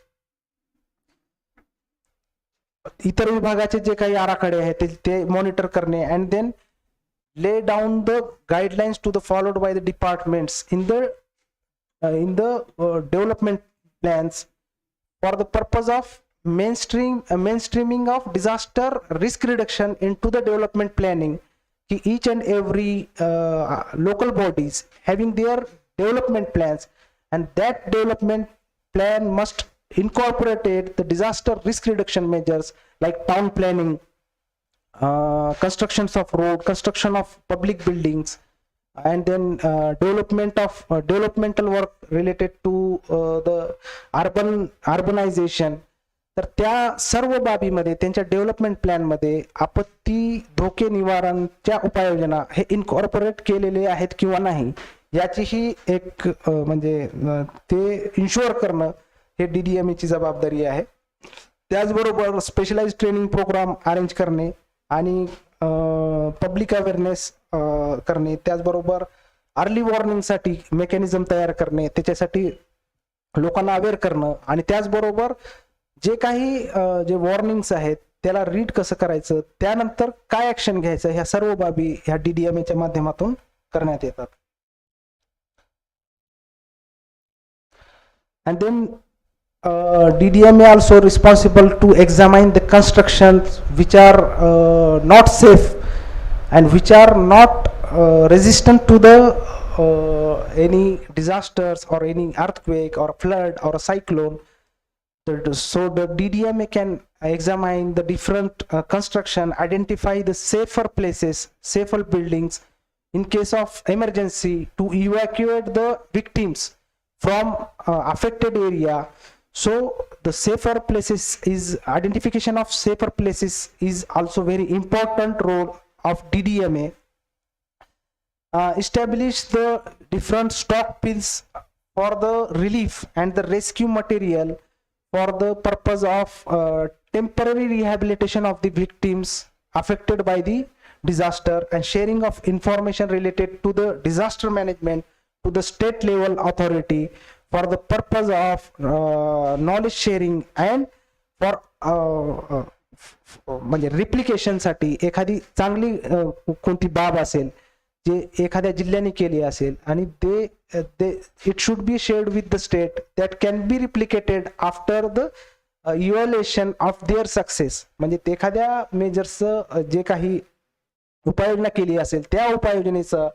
इतर विभागाचे जे काही आराखडे आहेत ते monitor करणे and then lay down the guidelines to the followed by the departments in the development plans for the purpose of mainstreaming of disaster risk reduction into the development planning. Each and every local bodies having their development plans, and that development plan must incorporate the disaster risk reduction measures like town planning, constructions of road, construction of public buildings, and then developmental work related to the urbanization. तर त्या सर्व बाबीमध्ये त्यांच्या development plan मध्ये आपत्ती धोके निवारणच्या उपाययोजना हे incorporate केलेले आहेत किंवा नाही याचीही एक म्हणजे ते इन्शुअर करणं हे DDMA ची जबाबदारी आहे. त्याचबरोबर स्पेशलाइज ट्रेनिंग प्रोग्राम अरेंज करणे आणि पब्लिक अवेअरनेस करणे, त्याचबरोबर अर्ली वॉर्निंगसाठी मेकॅनिझम तयार करणे, त्याच्यासाठी लोकांना अवेअर करणं आणि त्याचबरोबर जे काही जे वॉर्निंग्स आहेत त्याला रीड कसं करायचं, त्यानंतर काय ऍक्शन घ्यायचं, ह्या सर्व बाबी ह्या DDMA च्या माध्यमातून करण्यात येतात. And then DDMA also responsible to examine the constructions which are not safe and which are not resistant to the any disasters or any earthquake or flood or a cyclone. So the DDMA can examine the different construction, identify the safer places, safer buildings in case of emergency to evacuate the victims from affected area. So the safer places is identification of safer places is also very important role of DDMA. Establish the different stockpiles for the relief and the rescue material for the purpose of temporary rehabilitation of the victims affected by the disaster and sharing of information related to the disaster management to the state level authority for the purpose of knowledge sharing and for म्हणजे replication साठी एखादी चांगली कोणती बाब असेल जे एखाद्या जिल्ह्याने केली असेल आणि it should be shared with the state that can be replicated after the evaluation of their success. म्हणजे एखाद्या मेजरचं जे काही उपाययोजना केली असेल त्या उपाययोजनेचं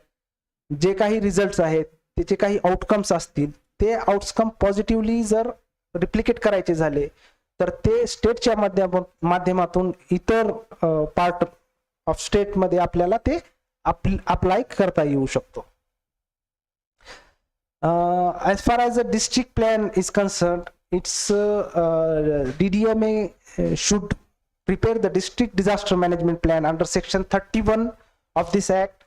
जे काही रिझल्ट्स आहेत त्याचे काही आउटकम्स असतील ते आउटकम पॉझिटिव्हली जर रिप्लिकेट करायचे झाले तर ते स्टेटच्या माध्यमातून इतर पार्ट ऑफ स्टेट मध्ये आपल्याला ते अप्लाय करता येऊ शकतो. As far as the district plan is concerned, it's DDMA should prepare the district disaster management plan under section 31 of this act.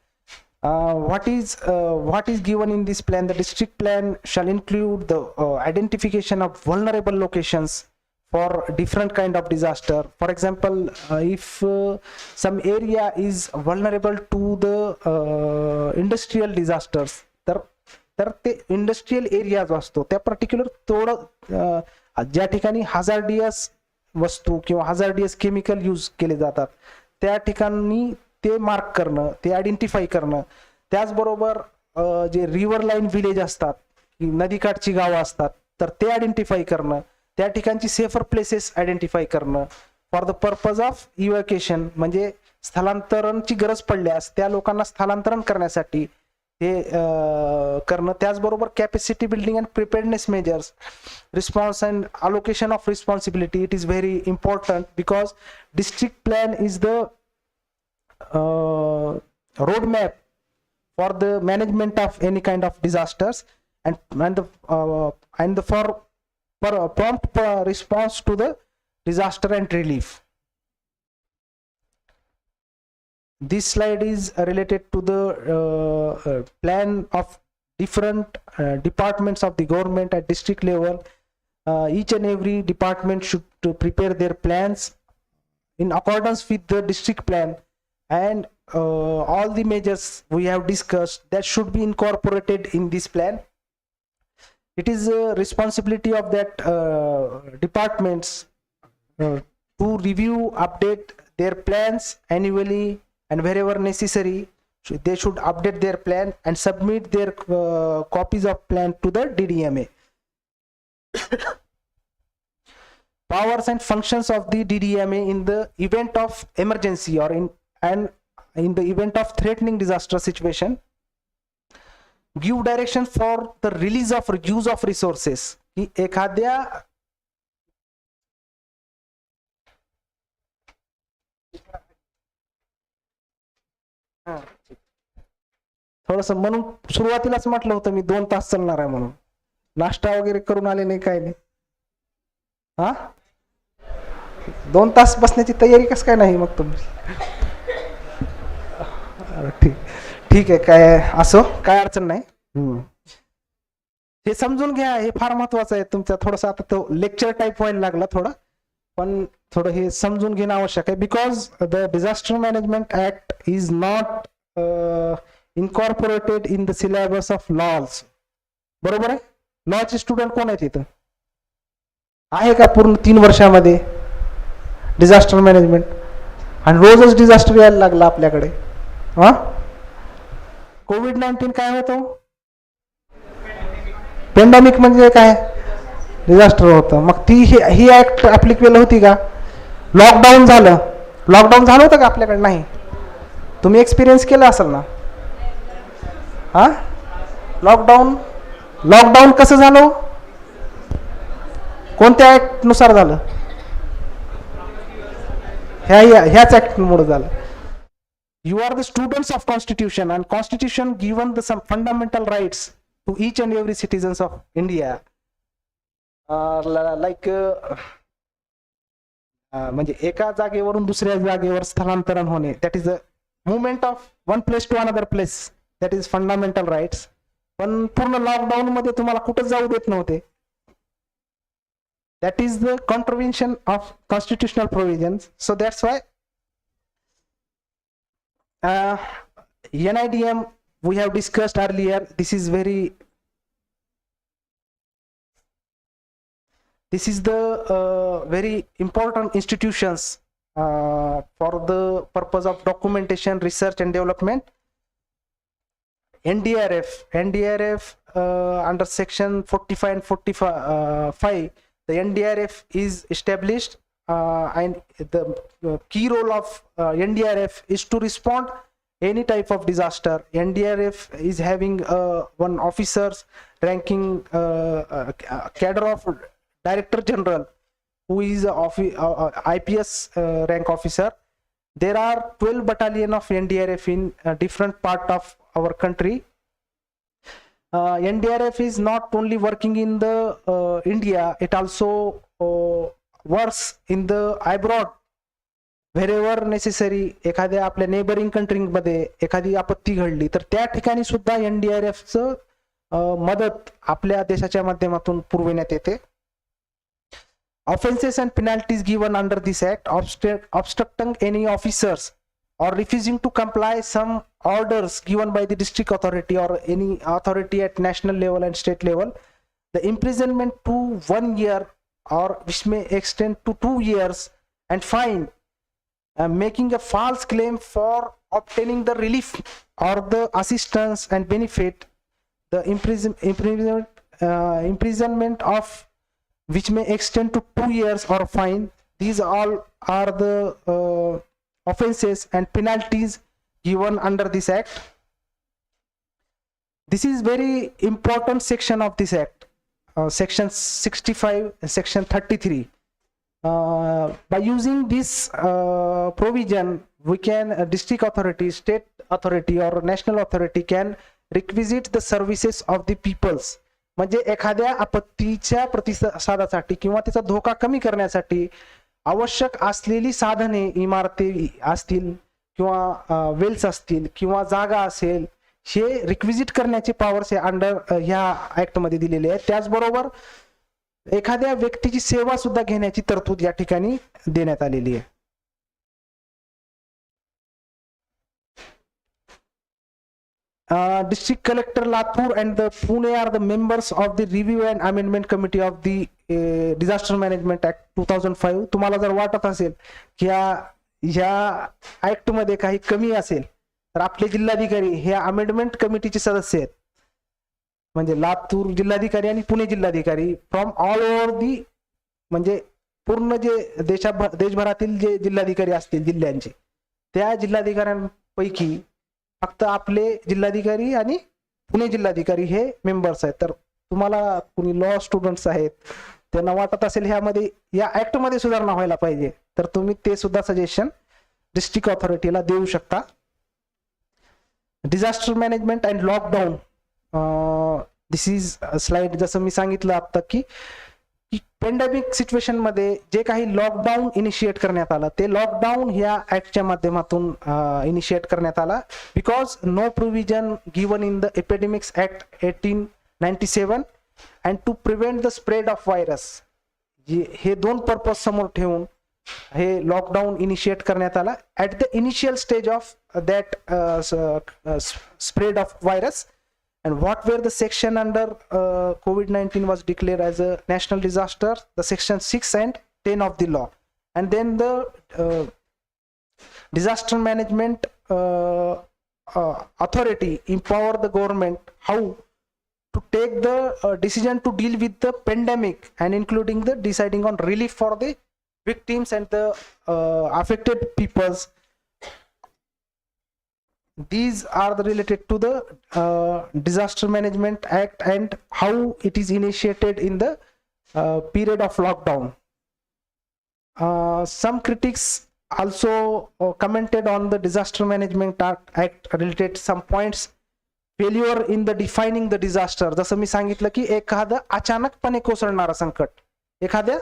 What is given in this plan? The district plan shall include the identification of vulnerable locations for different kind of disaster. For example, if some area is vulnerable to the industrial disasters, तर ते industrial area जो असतो त्या particular थोडं ज्या ठिकाणी hazardous वस्तू किंवा हजार्डियस केमिकल यूज केले जातात त्या ठिकाणी ते मार्क करणं, ते आयडेंटिफाय करणं. त्याचबरोबर जे रिव्हर लाईन विलेज असतात, नदीकाठची गावं असतात, तर ते आयडेंटिफाय करणं, त्या ठिकाणची सेफर प्लेसेस आयडेंटिफाय करणं for the purpose of evacuation, म्हणजे स्थलांतरणची गरज पडल्यास त्या लोकांना स्थलांतरण करण्यासाठी हे करणं, त्याचबरोबर capacity building and preparedness measures, response and allocation of responsibility. It is very important because district plan is the road map for the management of any kind of disasters and the for prompt response to the disaster and relief. This slide is related to the plan of different departments of the government at district level. Each and every department should prepare their plans in accordance with the district plan, and all the measures we have discussed that should be incorporated in this plan. It is a responsibility of that departments to review, update their plans annually, and wherever necessary they should update their plan and submit their copies of plan to the DDMA. Powers and functions of the DDMA in the event of emergency or in the event of threatening disaster situation. Give direction for the release of use of resources. की एखाद्या थोडस म्हणून सुरुवातीलाच म्हटलं होतं मी 2 तास चालणार आहे म्हणून. नाश्ता वगैरे करून आले नाही, काय नाही. हा 2 तास बसण्याची तयारी कस काय नाही मग तुमची? ठीक आहे, काय असो, काय अडचण नाही. हे समजून घ्या, हे फार महत्वाचं आहे तुमच्या. थोडंसं आता तो लेक्चर टाईप व्हायला लागला थोडं, पण थोडं हे समजून घेणं आवश्यक आहे. Because the disaster management act is not incorporated in the syllabus of laws. बरोबर आहे? लॉचे स्टुडंट कोण आहेत इथं? आहे का पूर्ण 3 वर्षामध्ये डिझास्टर मॅनेजमेंट? आणि रोजच डिझास्टर यायला लागला आपल्याकडे. हा कोविड-19 काय होतो? पेंडेमिक म्हणजे काय? डिझास्टर होतं. मग ही ऍक्ट ऍप्लिकेबल होती का? लॉकडाऊन झालं होतं का आपल्याकडे? नाही. तुम्ही एक्सपिरियन्स केला असेल ना. हा लॉकडाऊन कसं झालं? कोणत्या ऍक्ट नुसार झालं? ह्याच ऍक्ट मुळे झालं. You are the students of Constitution, and Constitution given the some fundamental rights to each and every citizens of India. Like म्हणजे एका जागेवरून दुसऱ्या जागेवर स्थलांतरण होणे, that is the movement of one place to another place, that is fundamental rights. पण पूर्ण lockdown मध्ये तुम्हाला कुठं जाऊ देत नव्हते. That is the contravention of constitutional provisions. So that's why NIDM we have discussed earlier. This is the very important institutions for the purpose of documentation, research and development. NDRF under section 45 and 45 the NDRF is established, and the key role of NDRF is to respond any type of disaster. NDRF is having one officers ranking cadre of Director General, who is IPS rank officer. There are 12 battalion of NDRF in different part of our country. NDRF is not only working in the India, it also works in the abroad wherever necessary. एखाद्या आपल्या neighbouring country मध्ये एखादी आपत्ती घडली तर त्या ठिकाणी सुद्धा NDRF चं मदत आपल्या देशाच्या माध्यमातून पुरविण्यात येते. Offenses and penalties given under this act: obstructing any officers or refusing to comply some orders given by the district authority or any authority at national level and state level, the imprisonment to 1 year or which may extend to 2 years, and fine. Making a false claim for obtaining the relief or the assistance and benefit, the imprisonment of which may extend to 2 years or fine. These all are the offenses and penalties given under this act. This is very important section of this act, section 65 and section 33. By using this provision, we can district authority, state authority or national authority can requisite the services of the peoples. म्हणजे एखाद्या आपत्तीच्या प्रतिसादासाठी किंवा त्याचा धोका कमी करण्यासाठी आवश्यक असलेली साधने, इमारती असतील किंवा वेल्स असतील किंवा जागा असेल, हे रिक्विजिट करण्याचे पॉवर्स हे अंडर ह्या ऍक्ट मध्ये दिलेले आहेत. त्याचबरोबर एखाद्या व्यक्तीची सेवा सुद्धा घेण्याची तरतूद या ठिकाणी देण्यात आलेली आहे. District Collector Latur and the Pune are the members of the Review and Amendment Committee of the Disaster Management Act 2005. तुम्हाला जर वाटत असेल की ह्या ऍक्ट मध्ये काही कमी असेल तर आपले जिल्हाधिकारी हे अमेंडमेंट कमिटीचे सदस्य आहेत. म्हणजे लातूर जिल्हाधिकारी आणि पुणे जिल्हाधिकारी फ्रॉम ऑल ओव्हर दी, म्हणजे पूर्ण जे देशभरातील जे जिल्हाधिकारी असतील जिल्ह्यांचे, त्या जिल्हाधिकाऱ्यांपैकी फक्त आपले जिल्हाधिकारी आणि पुणे जिल्हाधिकारी हे मेंबर्स आहेत. तर तुम्हाला कुणी लॉ स्टुडंट्स आहेत त्यांना वाटत असेल ह्यामध्ये या ऍक्ट मध्ये सुधारणा व्हायला पाहिजे, तर तुम्ही ते सुद्धा सजेशन डिस्ट्रिक्ट ऑथॉरिटीला देऊ शकता. Disaster management and lockdown, this is slide. जसं मी सांगितलं आता की पेंडेमिक सिच्युएशन मध्ये जे काही लॉकडाऊन इनिशिएट करण्यात आलं ते लॉकडाऊन ह्या ऍक्टच्या माध्यमातून इनिशिएट करण्यात आला. Because no provision given in the epidemics act 1897 and to prevent the spread of virus, हे दोन पर्पज समोर ठेवून हे लॉकडाऊन इनिशिएट करण्यात आला at the initial stage of that spread of virus. And what were the section under COVID-19 was declared as a national disaster, the section 6 and 10 of the law. And then the disaster management authority empower the government how to take the decision to deal with the pandemic and including the deciding on relief for the victims and the affected peoples. These are the related to the Disaster Management Act and how it is initiated in the period of lockdown. Some critics also commented on the Disaster Management Act related some points. Failure in the defining the disaster. जसं मी सांगितलं की एखादं अचानकपणे कोसळणारं संकट, एखाद्या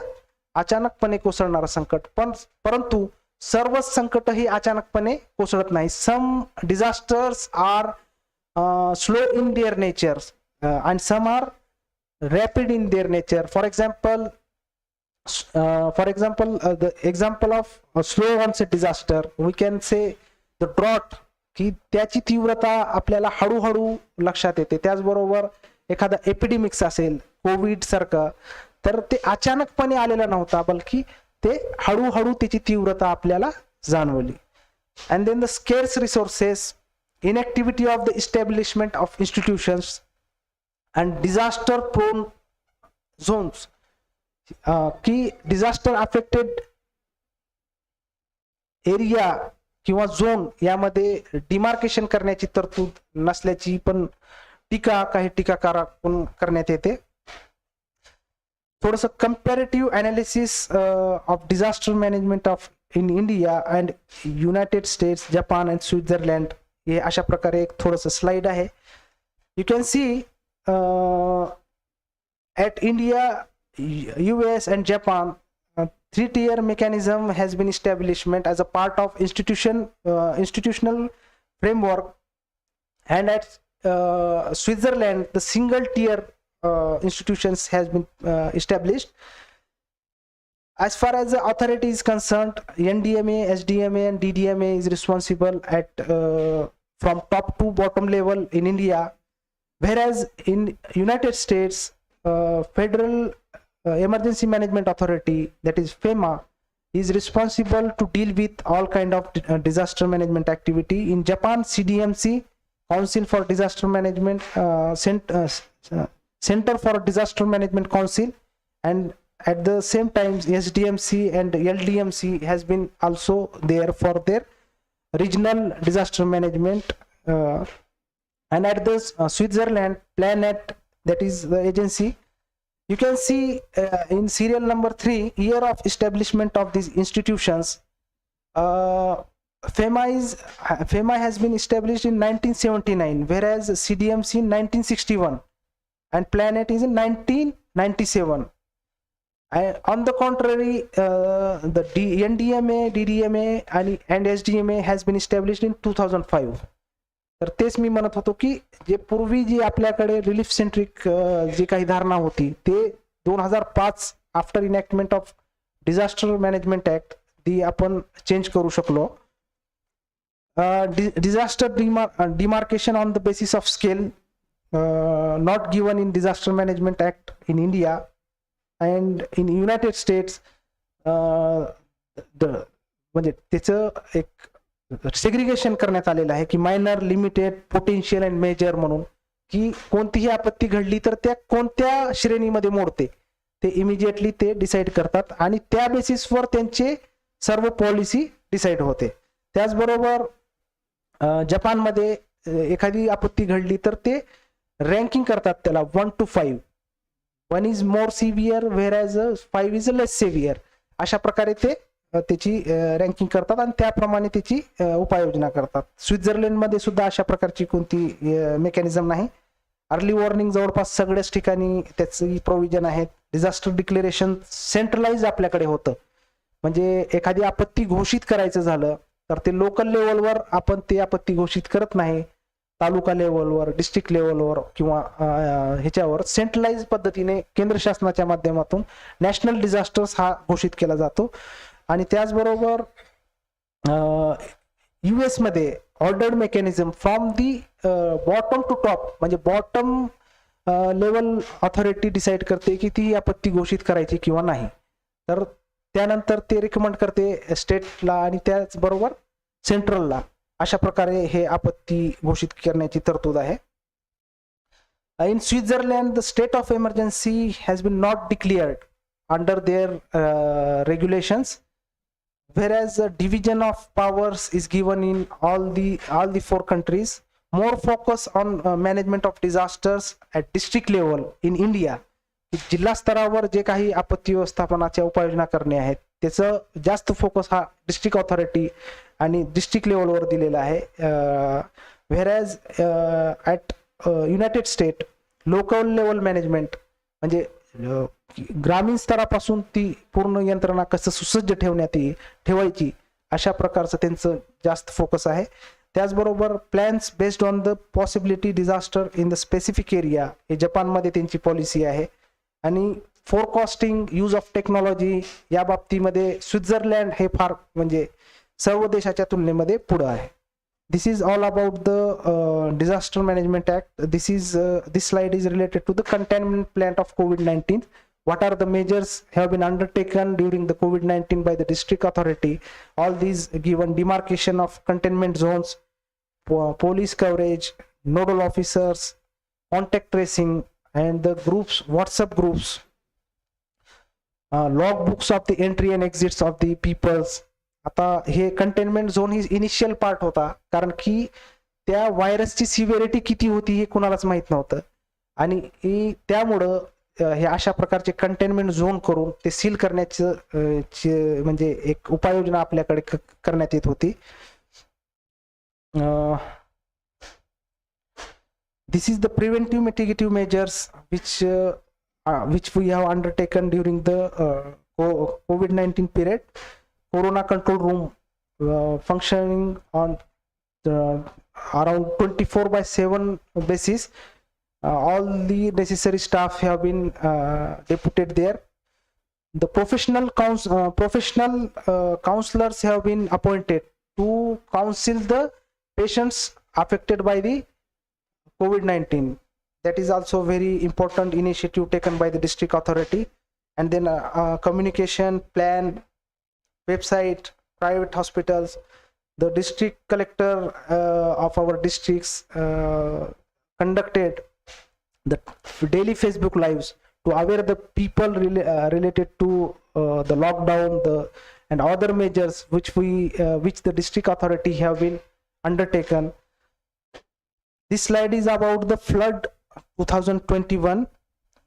अचानकपणे कोसळणारं संकट, परंतु सर्व संकट ही अचानकपणे कोसळत नाही. Some disasters are slow in their nature and some are rapid in their nature. For example the example of slow onset disaster we can say the drought, की त्याची तीव्रता आपल्याला हळूहळू लक्षात येते. त्याचबरोबर एखादा एपिडेमिक्स असेल कोविड सारखं, तर ते अचानकपणे आलेला नव्हता, बल्कि ते हळूहळू त्याची तीव्रता आपल्याला जाणवली. And then the scarce resources, inactivity of the establishment of institutions and disaster prone zones, की डिझास्टर अफेक्टेड एरिया किंवा झोन यामध्ये डिमार्केशन करण्याची तरतूद नसल्याची पण टीका काही टीकाकारांकडून करण्यात येते. थोडंसं comparative analysis of disaster management of in India and United States, Japan and Switzerland, हे अशा प्रकारे एक थोडंसं स्लाइड आहे. You can see at India, US and Japan, 3-tier mechanism has been established as a part of institutional framework, and at Switzerland the single tier institutions has been established. As far as the authority is concerned, NDMA, SDMA and DDMA is responsible at from top to bottom level in India, whereas in United States federal Emergency Management Authority, that is FEMA, is responsible to deal with all kind of disaster management activity. In Japan, CDMC, Council for Disaster Management, Center for Disaster Management Council, and at the same time SDMC and LDMC has been also there for their regional disaster management And at this Switzerland Planet, that is the agency, you can see in serial number 3, year of establishment of these institutions. FEMA has been established in 1979, whereas CDMC in 1961, and Planet is in 1997. On the contrary, the NDMA, DDMA and SDMA has been established in 2005. तर तेच मी म्हणत होतो की जे पूर्वी जी आपल्याकडे relief centric जी काही धारणा होती ते 2005 after enactment of disaster management act ती आपण चेंज करू शकलो. Disaster demarcation on the basis of scale not given in Disaster Management Act in India and in United States. म्हणजे त्याचं एक सेग्रिगेशन करण्यात आलेलं आहे की minor, limited, potential and major म्हणून, की कोणतीही आपत्ती घडली तर त्या कोणत्या श्रेणीमध्ये मोडते ते इमिजिएटली ते डिसाईड करतात आणि त्या बेसिसवर त्यांचे सर्व पॉलिसी डिसाईड होते. त्याचबरोबर जपानमध्ये एखादी आपत्ती घडली तर ते रँकिंग करतात त्याला 1 to 5. 1 is more severe whereas 5 is less severe. अशा प्रकारे ते त्याची रँकिंग करतात आणि त्याप्रमाणे त्याची उपाययोजना करतात. स्वित्झर्लंडमध्ये सुद्धा अशा प्रकारची कोणती मेकॅनिझम नाही. अर्ली वॉर्निंग जवळपास सगळ्याच ठिकाणी त्याची प्रोव्हिजन आहेत. डिझास्टर डिक्लेरेशन सेंट्रलाइज आपल्याकडे होतं, म्हणजे एखादी आपत्ती घोषित करायचं झालं तर ते लोकल लेवलवर आपण ते आपत्ती घोषित करत नाही, तालुका लेवलवर, डिस्ट्रिक्ट लेवलवर किंवा ह्याच्यावर सेंट्रलाइज पद्धतीने केंद्र शासनाच्या माध्यमातून नॅशनल डिझास्टर्स हा घोषित केला जातो. आणि त्याचबरोबर US मध्ये ordered mechanism from the bottom to top, म्हणजे बॉटम लेवल ऑथॉरिटी डिसाईड करते की ती आपत्ती घोषित करायची किंवा नाही. तर त्यानंतर ते रिकमेंड करते स्टेटला आणि त्याचबरोबर सेंट्रलला. अशा प्रकारे हे आपत्ती घोषित करण्याची तरतूद आहे. In Switzerland, the state of emergency has been not declared under their regulations, whereas a division of powers is given in all the 4 countries. More focus on management of disasters at district level in India. जिल्हा स्तरावर जे काही आपत्ती व्यवस्थापनाच्या उपाययोजना करणे आहेत त्याचं जास्त फोकस हा डिस्ट्रिक्ट ऑथॉरिटी आणि डिस्ट्रिक्ट लेवलवर दिलेला आहे. Whereas at United State local level management, म्हणजे ग्रामीण स्तरापासून ती पूर्ण यंत्रणा कसं सुसज्ज ठेवायची अशा प्रकारचं त्यांचं जास्त फोकस आहे. त्याचबरोबर plans based on the possibility disaster in the specific area, हे जपानमध्ये त्यांची पॉलिसी आहे. आणि फोरकास्टिंग, यूज ऑफ टेक्नॉलॉजी या बाबतीमध्ये स्वित्झर्लंड हे फार म्हणजे सर्व देशाच्या तुलनेमध्ये पुढे आहे. This is all about the Disaster Management Act. This slide is related to the containment plan of COVID-19. What are the measures have been undertaken during the COVID-19 by the district authority? All these given demarcation of containment zones, police coverage, nodal officers, contact tracing, and the groups, WhatsApp groups, logbooks of the entry and exits of the peoples. आता हे containment zone ही initial part होता, कारण की त्या व्हायरसची severity किती होती हे कुणालाच माहित नव्हतं आणि त्यामुळं हे अशा प्रकारचे कंटेनमेंट झोन करून ते सील करण्याचं म्हणजे एक उपाययोजना आपल्याकडे करण्यात येत होती. This is the preventive mitigative measures which we have undertaken during the COVID-19 period. Corona control room functioning on around 24/7 basis. All the necessary staff have been deputed there. The professional counselors have been appointed to counsel the patients affected by the COVID-19. That is also very important initiative taken by the district authority. And then communication plan, website, private hospitals, the district collector of our districts conducted the daily Facebook lives to aware the people related to the lockdown and other measures which the district authority have been undertaken. This slide is about the flood 2021.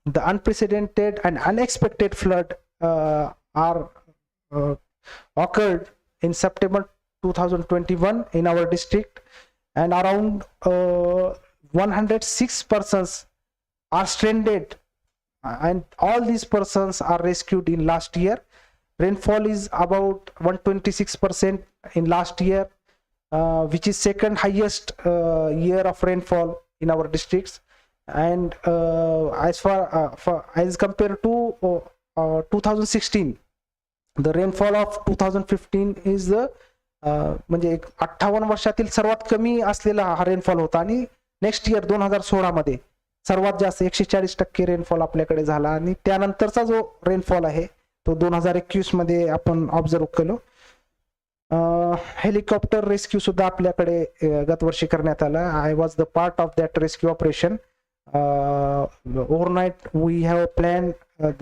The unprecedented and unexpected flood are occurred in September 2021 in our district, and around 106 persons are stranded, and all these persons are rescued in last year. Rainfall is about 126% in last year, which is second highest year of rainfall in our districts. And as compared to 2016, the rainfall of 2015 is the म्हणजे 58 वर्षातील सर्वात कमी असलेला हा rainfall होता, आणि next year 2016 मध्ये सर्वात जास्त 140% रेनफॉल आपल्याकडे झाला, आणि त्यानंतरचा जो रेनफॉल आहे तो 2021 मध्ये आपण ऑब्झर्व केलो. हेलिकॉप्टर रेस्क्यू सुद्धा आपल्याकडे गतवर्षी करण्यात आला. I was the part of that rescue operation. overnight we have planned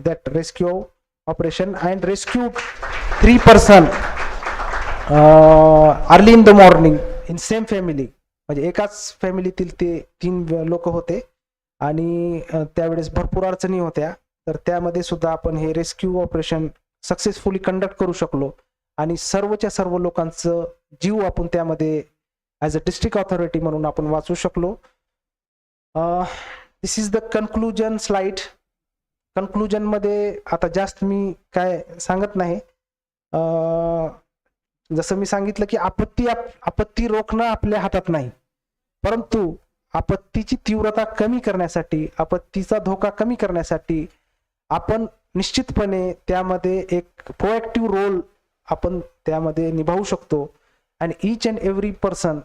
that rescue operation and rescued 3 person early in the morning in same family. म्हणजे एकाच फॅमिलीतील ते 3 लोक होते, आणि त्यावेळेस भरपूर अडचणी होत्या, तर त्यामध्ये सुद्धा आपण हे रेस्क्यू ऑपरेशन सक्सेसफुली कंडक्ट करू शकलो, आणि सर्वच्या सर्व लोकांचं जीव आपण त्यामध्ये ॲज अ डिस्ट्रिक्ट ऑथॉरिटी म्हणून आपण वाचू शकलो. This is the conclusion slide. Conclusion मध्ये आता जास्त मी काय सांगत नाही. जसं मी सांगितलं की आपत्ती रोखणं आपल्या हातात नाही, परंतु आपत्तीची तीव्रता कमी करण्यासाठी, आपत्तीचा धोका कमी करण्यासाठी आपण निश्चितपणे त्यामध्ये एक प्रोएक्टिव्ह रोल आपण त्यामध्ये निभावू शकतो. And each and every person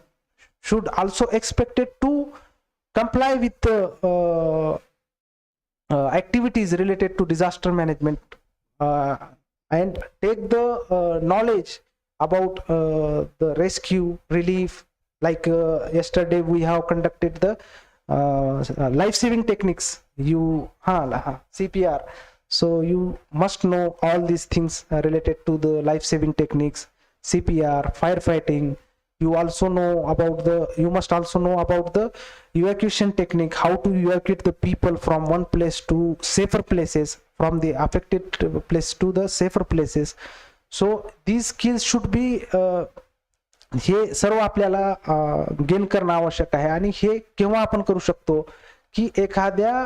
should also expected to comply with activities related to disaster management and take the knowledge about the rescue relief, like yesterday we have conducted the life saving techniques, CPR. So you must know all these things related to the life saving techniques, CPR, firefighting. You must also know about the evacuation technique, how to evacuate the people from one place to safer places, from the affected place to the safer places. So these skills should be हे सर्व आपल्याला gain करणं आवश्यक आहे. आणि हे केव्हा आपण करू शकतो की एखाद्या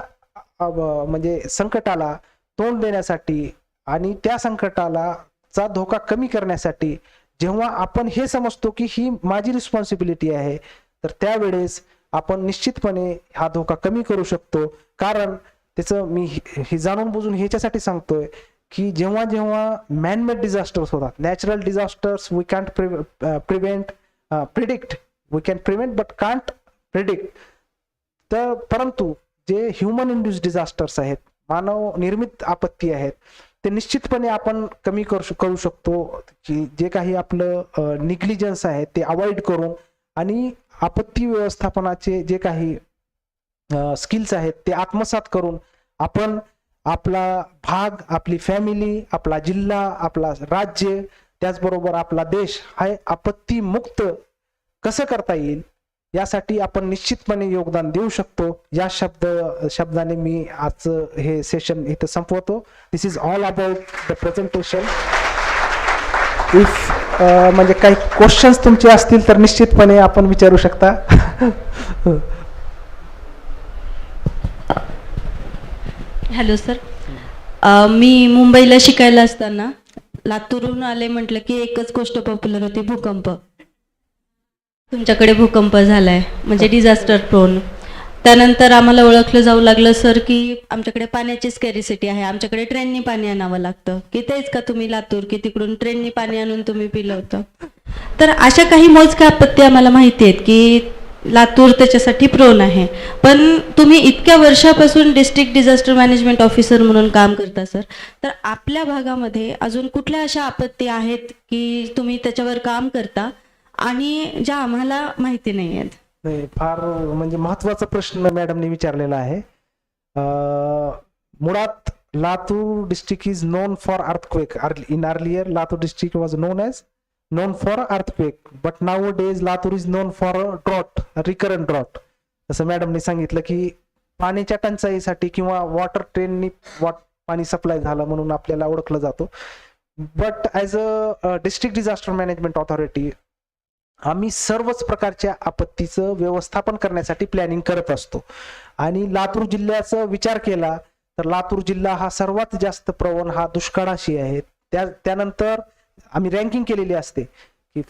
म्हणजे संकटाला तोंड देण्यासाठी आणि त्या संकटाला चा धोका कमी करण्यासाठी जेव्हा आपण हे समजतो की ही माझी रिस्पॉन्सिबिलिटी आहे, तर त्यावेळेस आपण निश्चितपणे हा धोका कमी करू शकतो. कारण त्याचं मी हे जाणून बुजून ह्याच्यासाठी सांगतोय की जेव्हा जेव्हा मॅनमेड डिझास्टर्स होतात, natural disasters we can't predict, we can prevent but can't predict. तर परंतु जे ह्युमन इंड्यूस्ड डिझास्टर्स आहेत, मानव निर्मित आपत्ती आहेत, ते निश्चितपणे आपण कमी करू शकतो की जे काही आपलं निग्लिजन्स आहे ते अवॉइड करून, आणि आपत्ती व्यवस्थापनाचे जे काही स्किल्स आहेत ते आत्मसात करून आपण आपला भाग, आपली फॅमिली, आपला जिल्हा, आपला राज्य, त्याचबरोबर आपला देश हा आपत्ती मुक्त कसं करता येईल यासाठी आपण निश्चितपणे योगदान देऊ शकतो. या शब्दाने मी आजचं हे सेशन इथं संपवतो. This is all about the presentation. If म्हणजे काही क्वेश्चन्स तुमचे असतील तर निश्चितपणे आपण विचारू शकता. हॅलो सर, मी मुंबईला शिकायला असताना लातूरहून आले, म्हटलं की एकच गोष्ट पॉप्युलर होती, भूकंप. तुमच्याकडे भूकंप झालाय म्हणजे डिझास्टर प्रोन. त्यानंतर आम्हाला ओळखलं जाऊ लागलं सर की आमच्याकडे पाण्याची स्कॅरिसिटी आहे, आमच्याकडे ट्रेननी पाणी आणावं लागतं. की तेच का तुम्ही लातूर, की तिकडून ट्रेननी पाणी आणून तुम्ही पिलं होतं? तर अशा काही मोजक्या आपत्ती आम्हाला माहिती आहेत की लातूर त्याच्यासाठी प्रोन आहे. पण तुम्ही इतक्या वर्षापासून डिस्ट्रिक्ट डिझास्टर मॅनेजमेंट ऑफिसर म्हणून काम करता सर, तर आपल्या भागामध्ये अजून कुठल्या अशा आपत्ती आहेत की तुम्ही त्याच्यावर काम करता आणि ज्या आम्हाला माहिती नाही आहेत? फार म्हणजे महत्वाचा प्रश्न मॅडमने विचारलेला आहे. मुळात Latur district is known for earthquake. In earlier Latur district was known for earthquake, but nowadays Latur is known for a drought, a recurrent drought. जसं मॅडमने सांगितलं की पाण्याच्या टंचाईसाठी किंवा वॉटर ट्रेननी पाणी सप्लाय झालं म्हणून आपल्याला ओळखलं जातो. But as a district disaster management authority आम्ही सर्वच प्रकारच्या आपत्तीचं व्यवस्थापन करण्यासाठी प्लॅनिंग करत असतो. आणि लातूर जिल्ह्याचा विचार केला तर लातूर जिल्हा हा सर्वात जास्त प्रवण हा दुष्काळाशी आहे. त्यानंतर आम्ही रँकिंग केलेली असते की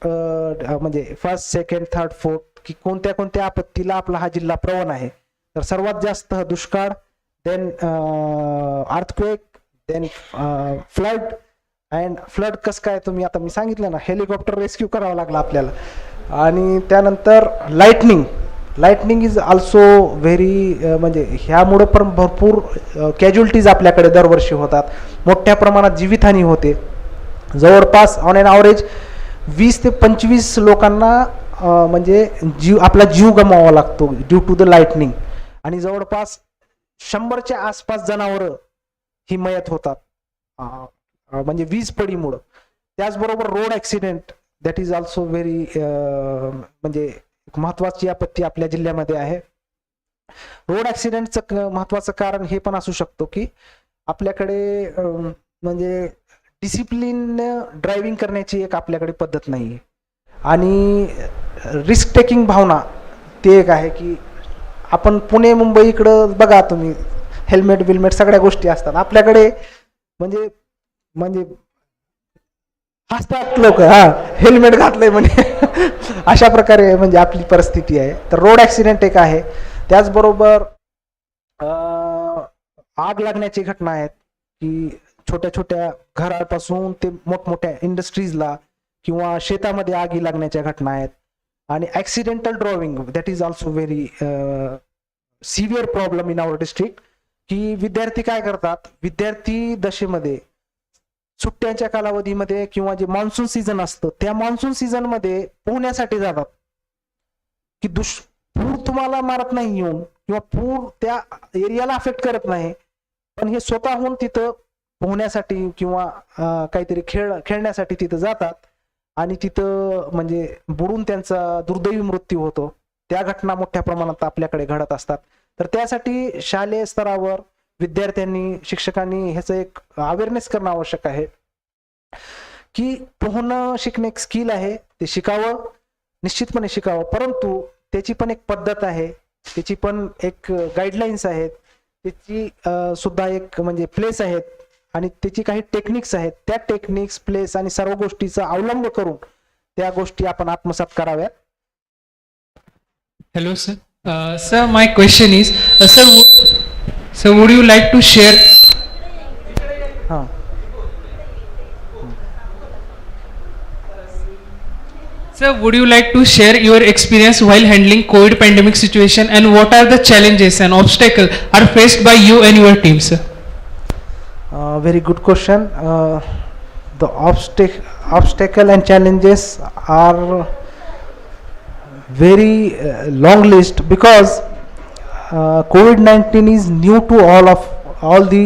म्हणजे फर्स्ट सेकंड थर्ड फोर्थ की कोणत्या कोणत्या आपत्तीला आपला हा जिल्हा प्रवण आहे. तर सर्वात जास्त दुष्काळ, then earthquake, then flood. And flood कसं काय तुम्ही आता मी सांगितलं ना, हेलिकॉप्टर रेस्क्यू करावं लागला आपल्याला. आणि त्यानंतर लाइटनिंग इज ऑल्सो व्हेरी म्हणजे ह्यामुळं पण भरपूर कॅज्युअलिटीज आपल्याकडे दरवर्षी होतात, मोठ्या प्रमाणात जीवितहानी होते. जवळपास ऑन एन ॲव्हरेज 20 ते 25 लोकांना म्हणजे आपला जीव गमावा लागतो ड्यू टू द लाइटनिंग. आणि जवळपास 100च्या आसपास जनावरं ही मयत होतात म्हणजे वीज पडीमुळं. त्याचबरोबर road accident that is also very म्हणजे महत्वाची आपत्ती आपल्या जिल्ह्यामध्ये आहे. रोड ॲक्सिडेंटचं महत्वाचं कारण हे पण असू शकतो की आपल्याकडे म्हणजे डिसिप्लिन ड्रायव्हिंग करण्याची एक आपल्याकडे पद्धत नाही आहे. आणि रिस्क टेकिंग भावना ते एक आहे की आपण पुणे मुंबई इकडं बघा तुम्ही, हेल्मेट सगळ्या गोष्टी असतात. आपल्याकडे म्हणजे म्हणजे हसतात लोक, हेल्मेट घातलंय म्हणजे अशा प्रकारे म्हणजे आपली परिस्थिती आहे. तर रोड ॲक्सिडेंट एक आहे. त्याचबरोबर आग लागण्याची घटना आहेत की छोट्या छोट्या घरापासून ते मोठमोठ्या इंडस्ट्रीजला किंवा शेतामध्ये आगी लागण्याच्या घटना आहेत. आणि accidental driving that is also very severe problem in our district. की विद्यार्थी काय करतात, विद्यार्थी दशेमध्ये सुट्ट्यांच्या कालावधीमध्ये किंवा जे मान्सून सीझन असतं त्या मान्सून सीझन मध्ये पोहण्यासाठी जातात की पूर तुम्हाला मारत नाही येऊन किंवा पूर त्या एरियाला अफेक्ट करत नाही, पण हे स्वतःहून तिथं पोहण्यासाठी किंवा काहीतरी खेळण्यासाठी तिथं जातात आणि तिथं म्हणजे बुडून त्यांचा दुर्दैवी मृत्यू होतो. त्या घटना मोठ्या प्रमाणात आपल्याकडे घडत असतात. तर त्यासाठी शालेय स्तरावर विद्यार्थ्यांनी, शिक्षकांनी ह्याचं एक अवेअरनेस करणं आवश्यक आहे की पोहणं शिकणे एक स्किल आहे, ते शिकावं, निश्चितपणे शिकावं. परंतु त्याची पण एक पद्धत आहे, त्याची पण एक गाईडलाईन्स आहेत, त्याची सुद्धा एक म्हणजे प्लेस आहेत आणि त्याची काही टेक्निक्स आहेत. त्या टेक्निक्स, प्लेस आणि सर्व गोष्टीचा अवलंब करून त्या गोष्टी आपण आत्मसात कराव्यात. Hello, sir. Sir, my question is, sir, would you like to share? Sir, would you like to share your experience while handling COVID pandemic situation, and what are the challenges and obstacles are faced by you and your team, sir? Very good question. The obstacle and challenges are very long list because COVID-19 is new to all the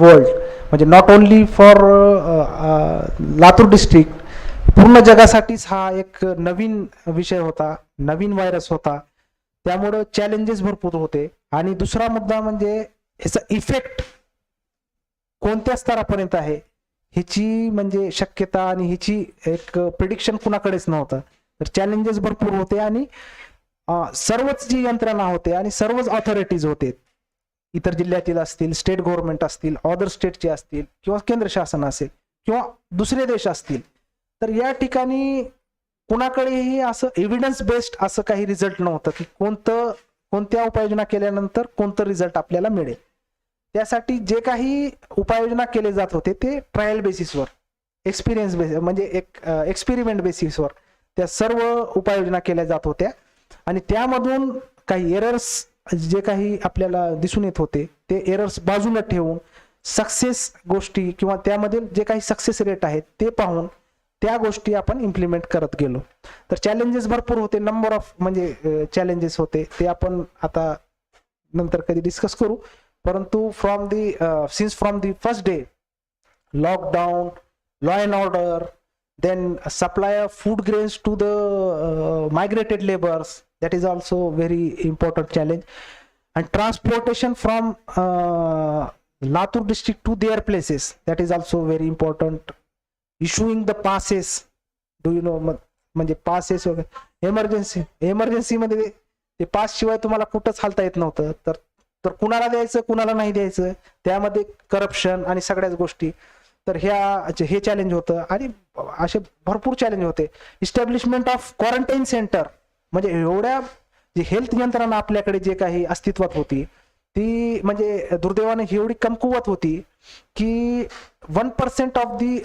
world. म्हणजे not only for Latur district, पूर्ण जगासाठीच हा एक नवीन विषय होता, नवीन virus होता. त्यामुळं challenges भरपूर होते. आणि दुसरा मुद्दा म्हणजे ह्याचा इफेक्ट कोणत्या स्तरापर्यंत आहे ह्याची म्हणजे शक्यता आणि ह्याची एक प्रिडिक्शन कुणाकडेच नव्हतं. तर चॅलेंजेस भरपूर होते आणि सर्वच जी यंत्रणा होते आणि सर्वच ऑथॉरिटीज होते, इतर जिल्ह्यातील असतील, स्टेट गव्हर्नमेंट असतील, अदर स्टेटचे असतील किंवा केंद्र शासन असेल किंवा दुसरे देश असतील, तर या ठिकाणी कुणाकडेही असं एव्हिडन्स बेस्ड असं काही रिझल्ट नव्हतं की कोणत्या उपाययोजना केल्यानंतर कोणतं रिझल्ट आपल्याला मिळेल. त्यासाठी जे काही उपाययोजना केले जात होते ते ट्रायल बेसिसवर, एक्सपिरियन्स बेसिस म्हणजे एक एक्सपेरिमेंट बेसिसवर त्या सर्व उपाययोजना केल्या जात होत्या. आणि त्यामधून काही एरर्स जे काही आपल्याला दिसून येत होते ते एरर्स बाजूला ठेवून सक्सेस गोष्टी किंवा त्यामध्ये जे काही सक्सेस रेट आहेत ते पाहून त्या गोष्टी आपण इम्प्लिमेंट करत गेलो. तर चॅलेंजेस भरपूर होते, नंबर ऑफ म्हणजे चॅलेंजेस होते, ते आपण आता नंतर कधी डिस्कस करू. परंतु since from the first day, lockdown, law and order, then supply of food grains to the migrated laborers, that is also very important challenge. And transportation from Latur district to their places, that is also very important. Issuing the passes, do you know, म्हणजे passes वगैरे emergency मध्ये ते पास शिवाय तुम्हाला कुठंच हालता येत नव्हतं. तर कुणाला द्यायचं कुणाला नाही द्यायचं, त्यामध्ये करप्शन आणि सगळ्याच गोष्टी. तर हे चॅलेंज होतं. आणि असे भरपूर चॅलेंज होते. इस्टॅब्लिशमेंट ऑफ क्वारंटाईन सेंटर, म्हणजे एवढ्या जी हेल्थ यंत्रणा आपल्याकडे जे काही अस्तित्वात होती ती म्हणजे दुर्दैवाने एवढी कमकुवत होती की 1% ऑफ दी,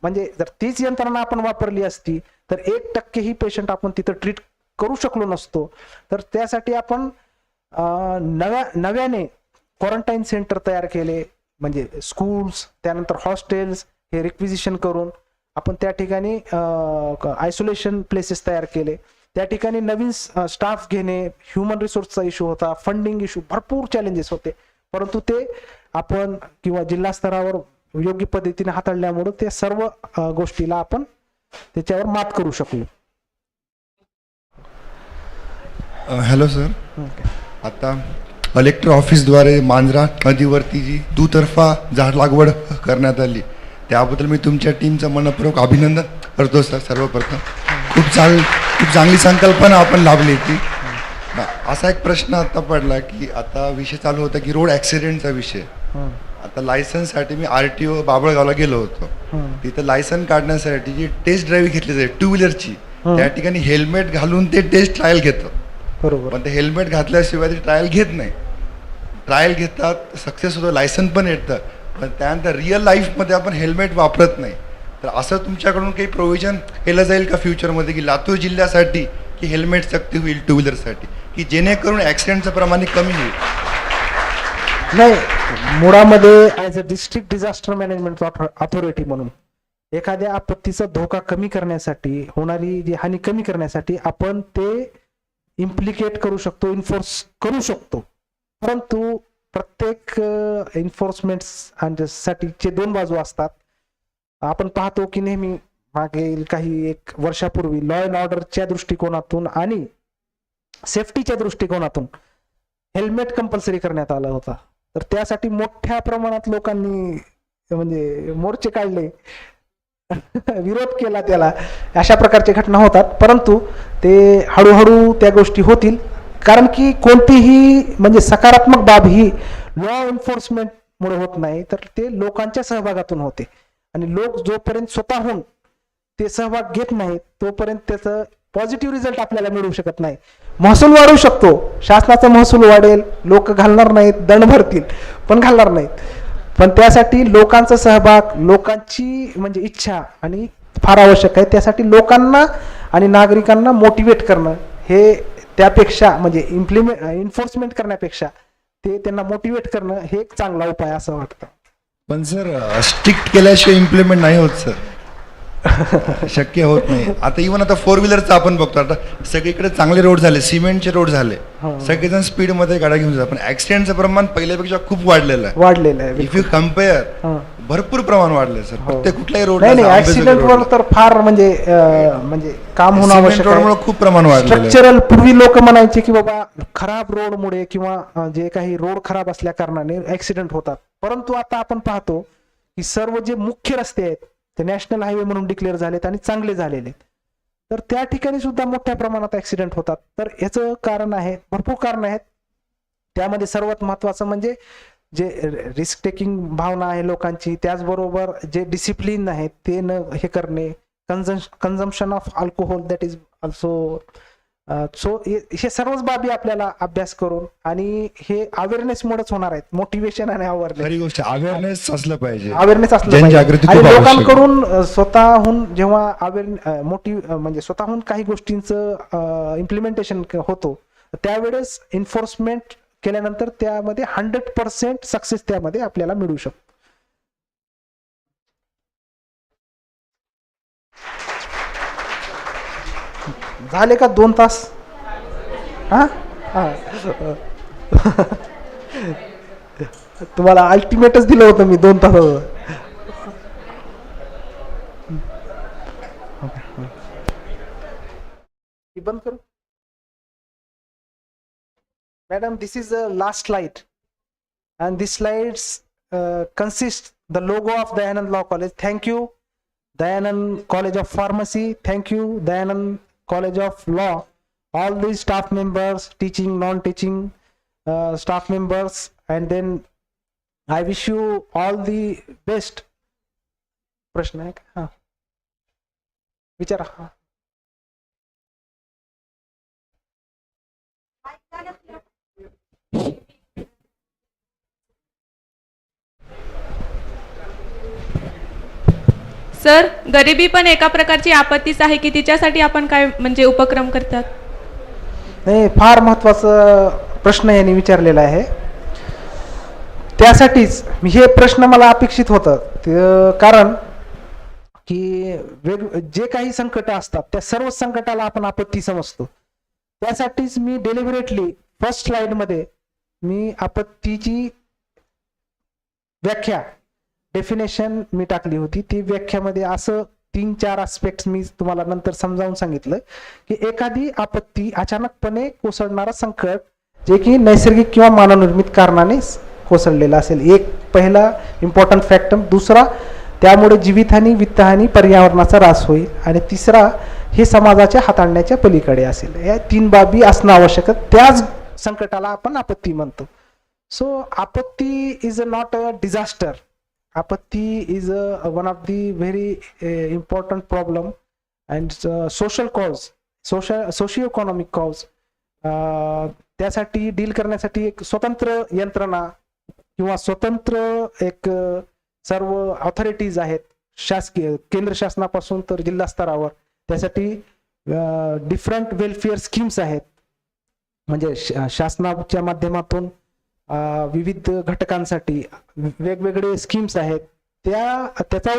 म्हणजे जर तीच यंत्रणा आपण वापरली असती तर 1% ही पेशंट आपण तिथं ट्रीट करू शकलो नसतो. तर त्यासाठी आपण नव्याने क्वारंटाईन सेंटर तयार केले, म्हणजे स्कूल्स, त्यानंतर हॉस्टेल्स हे रिक्विजिशन करून आपण त्या ठिकाणी आयसोलेशन प्लेसेस तयार केले. त्या ठिकाणी नवीन स्टाफ घेणे, ह्युमन रिसोर्सचा इश्यू होता, फंडिंग इश्यू, भरपूर चॅलेंजेस होते. परंतु ते आपण किंवा जिल्हा स्तरावर योग्य पद्धतीने हाताळल्यामुळे ते सर्व गोष्टीला आपण त्याच्यावर मात करू शकलो. हॅलो सर, आता कलेक्टर ऑफिसद्वारे मांजरा नदीवरती जी दुतर्फा झाड लागवड करण्यात आली त्याबद्दल मी तुमच्या टीमचं मनपूर्वक अभिनंदन करतो सर. सर्वप्रथम खूप चांगली संकल्पना आपण लाभली ती. असा एक प्रश्न आता पडला की आता विषय चालू होता की रोड ॲक्सिडेंटचा विषय. आता लायसन्ससाठी मी RTO बाबळगावला गेलो होतो. तिथं लायसन काढण्यासाठी जी टेस्ट ड्राईव्ह घेतली जाते टू व्हीलरची, त्या ठिकाणी हेल्मेट घालून ते टेस्ट ट्रायल घेतं. बरोबर. पण ते हेल्मेट घातल्याशिवाय ते ट्रायल घेत नाही. ट्रायल घेतात, सक्सेस होतो, लायसन पण येतं, पण त्यानंतर रिअल लाईफमध्ये आपण हेल्मेट वापरत नाही. तर असं तुमच्याकडून काही प्रोव्हिजन केलं जाईल का फ्युचरमध्ये की लातूर जिल्ह्यासाठी की हेल्मेट सक्ती होईल टू व्हीलरसाठी, की जेणेकरून ॲक्सिडेंटचं प्रमाण कमी होईल? नाही, मुळामध्ये as a district disaster management authority म्हणून एखाद्या आपत्तीचा धोका कमी करण्यासाठी, होणारी जी हानी कमी करण्यासाठी आपण ते इम्प्लिकेट करू शकतो, इन्फोर्स करू शकतो. परंतु प्रत्येक एन्फोर्समेंट साठीचे दोन बाजू असतात. आपण पाहतो की नेहमी मागील काही एक वर्षापूर्वी लॉ अँड ऑर्डरच्या दृष्टिकोनातून आणि सेफ्टीच्या दृष्टिकोनातून हेल्मेट कंपल्सरी करण्यात आला होता. तर त्यासाठी मोठ्या प्रमाणात लोकांनी म्हणजे मोर्चे काढले, विरोध केला त्याला. अशा प्रकारच्या घटना होतात. परंतु ते हळूहळू त्या गोष्टी होतील, कारण की कोणतीही म्हणजे सकारात्मक बाब ही लॉ एन्फोर्समेंट मुळे होत नाही, तर ते लोकांच्या सहभागातून होते. आणि लोक जोपर्यंत स्वतःहून ते सहभाग घेत नाहीत तोपर्यंत त्याचं पॉझिटिव्ह रिझल्ट आपल्याला मिळू शकत नाही. महसूल वाढू शकतो, शासनाचा महसूल वाढेल, लोक घालणार नाहीत, दंड भरतील पण घालणार नाहीत. पण त्यासाठी लोकांचा सहभाग, लोकांची म्हणजे इच्छा आणि फार आवश्यक आहे. त्यासाठी लोकांना आणि नागरिकांना मोटिवेट करणं हे त्यापेक्षा म्हणजे इन्फोर्समेंट करण्यापेक्षा ते त्यांना मोटिवेट करणं हे एक चांगला उपाय असं वाटतं. पण सर स्ट्रिक्ट केल्याशिवाय इम्प्लिमेंट नाही होत सर, शक्य होत नाही. आता इव्हन आता 4 व्हीलरचं आपण बघतो, आता सगळीकडे चांगले रोड झाले, सिमेंटचे रोड झाले, सगळेजण स्पीडमध्ये गाड्या घेऊन जातात, पण ऍक्सिडेंटचं प्रमाण पहिल्यापेक्षा खूप वाढलेलं आहे. इफ यू कम्पेअर भरपूर प्रमाण वाढलंय सर. प्रत्येक कुठलाही रोड ऍक्सिडेंटवर तर फार म्हणजे काम होणं आवश्यक आहे. खूप प्रमाण वाढलं. स्ट्रक्चरल, पूर्वी लोक म्हणायचे की बाबा खराब रोडमुळे किंवा जे काही रोड खराब असल्या कारणाने ऍक्सिडेंट होतात. परंतु आता आपण पाहतो की सर्व जे मुख्य रस्ते आहेत ते नॅशनल हायवे म्हणून डिक्लेअर झालेत आणि चांगले झालेले, तर त्या ठिकाणी सुद्धा मोठ्या प्रमाणात ऍक्सिडेंट होतात. तर याचं कारण आहे, भरपूर कारण आहेत. त्यामध्ये सर्वात महत्वाचं म्हणजे जे रिस्क टेकिंग भावना आहे लोकांची, त्याचबरोबर जे डिसिप्लिन आहे ते न हे करणे, consumption of alcohol, that is also. So हे सर्वच बाबी आपल्याला अभ्यास करून, आणि हे अवेअरनेसमुळेच होणार आहेत, मोटिवेशन आणि अवेअरनेस असलं पाहिजे, अवेअरनेस असलं पाहिजे. आणि लोकांकडून स्वतःहून जेव्हा म्हणजे स्वतःहून काही गोष्टींचं इम्प्लिमेंटेशन होतो त्यावेळेस एन्फोर्समेंट केल्यानंतर त्यामध्ये 100% सक्सेस त्यामध्ये आपल्याला मिळू शकतो. झाले का 2 तास? तुम्हाला अल्टिमेटच दिलं होतं मी 2 तासाचं. बंद करू. Madam, this is the last slide, and these slides consist the logo of Dayanand Law College. Thank you, Dayanand College of Pharmacy. Thank you, Dayanand College of Law. All these staff members, teaching, non-teaching staff members, and then I wish you all the best. प्रश्न आहे का? हा, विचारा. हा. Sir, गरिबी पण एका प्रकारची आपत्तीच आहे की तिच्यासाठी आपण काय म्हणजे उपक्रम करतात? नाही, फार महत्वाचा प्रश्न यांनी विचारलेला आहे. त्यासाठीच हे प्रश्न मला अपेक्षित होतं, कारण की जे काही संकट असतात त्या सर्व संकटाला आपण आपत्ती समजतो. त्यासाठीच मी डेलिबरेटली फर्स्ट स्लाइड मध्ये मी आपत्तीची व्याख्या, डेफिनेशन मी टाकली होती. ती व्याख्यामध्ये असं 3-4 आस्पेक्ट मी तुम्हाला नंतर समजावून सांगितलं की एखादी आपत्ती अचानकपणे कोसळणारा संकट जे की नैसर्गिक किंवा मानवनिर्मित कारणाने कोसळलेला असेल, एक पहिला इम्पॉर्टंट फॅक्टर. दुसरा, त्यामुळे जीवितहानी, वित्तहानी, पर्यावरणाचा ऱ्हास होईल. आणि तिसरा, हे समाजाच्या हाताळण्याच्या पलीकडे असेल. या 3 बाबी असणं आवश्यक, त्याच संकटाला आपण आपत्ती म्हणतो. सो आपत्ती इज नॉट अ डिझास्टर. आपत्ती is one of the very important problem and social cause, socio economic cause. त्यासाठी डील करण्यासाठी एक स्वतंत्र यंत्रणा किंवा स्वतंत्र एक सर्व ऑथॉरिटीज आहेत, शासकीय, केंद्र शासनापासून तर जिल्हा स्तरावर. त्यासाठी डिफरंट वेलफेअर स्कीम्स आहेत, म्हणजे शासनाच्या माध्यमातून विविध घटकांसाठी वेगवेगळे स्कीम्स आहेत. त्याच्या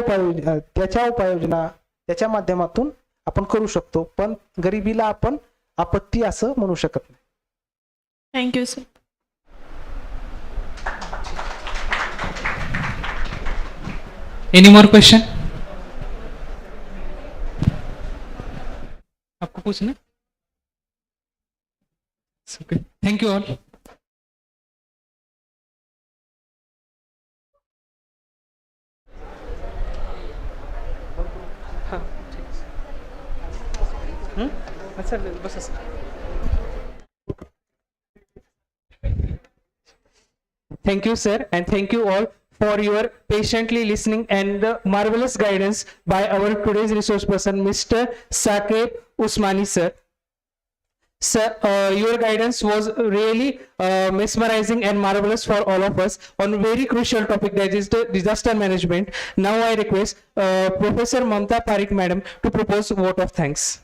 उपाययोजना त्याच्या माध्यमातून आपण करू शकतो, पण गरिबीला आपण आपत्ती असं म्हणू शकत नाही. Thank you sir. Any more question? आपको पूछना? Okay. Thank you all. हाँ, अच्छा बस. Thank you, sir, and thank you all for your patiently listening and the marvelous guidance by our today's resource person, Mr.Sakeb Osmani, sir. Sir, your guidance was really mesmerizing and marvelous for all of us on a very crucial topic, that is the disaster management. Now I request Professor Mamta Parikh Madam to propose vote of thanks.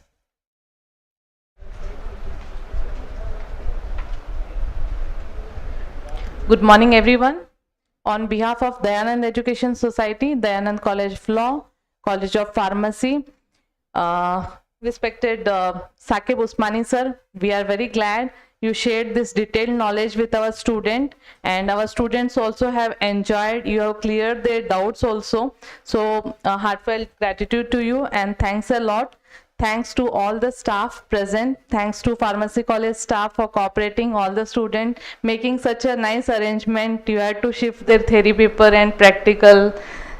Good morning, everyone. On behalf of Dayanand Education Society, Dayanand College of Law, College of Pharmacy, respected Sakeb Osmani sir, we are very glad you shared this detailed knowledge with our student, and our students also have enjoyed, you have cleared their doubts also. So heartfelt gratitude to you and thanks a lot. Thanks to all the staff present. Thanks to Pharmacy College staff for cooperating, all the students, making such a nice arrangement. You had to shift their theory paper and practical.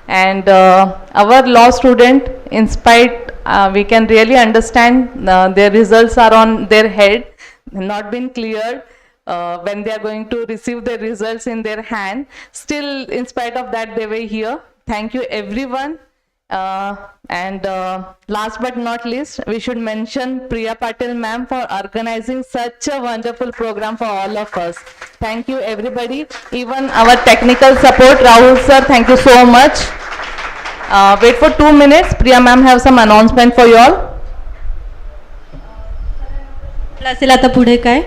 And our law student, in spite, we can really understand their results are on their head, not been cleared. When they are going to receive their results in their hand. Still, in spite of that, they were here. Thank you, everyone. And last but not least, we should mention Priya Patil ma'am for organizing such a wonderful program for all of us. Thank you everybody. Even our technical support, Rahul sir, thank you so much. Wait for 2 minutes. Priya ma'am have some announcement for you all. असेल आता पुढे काय,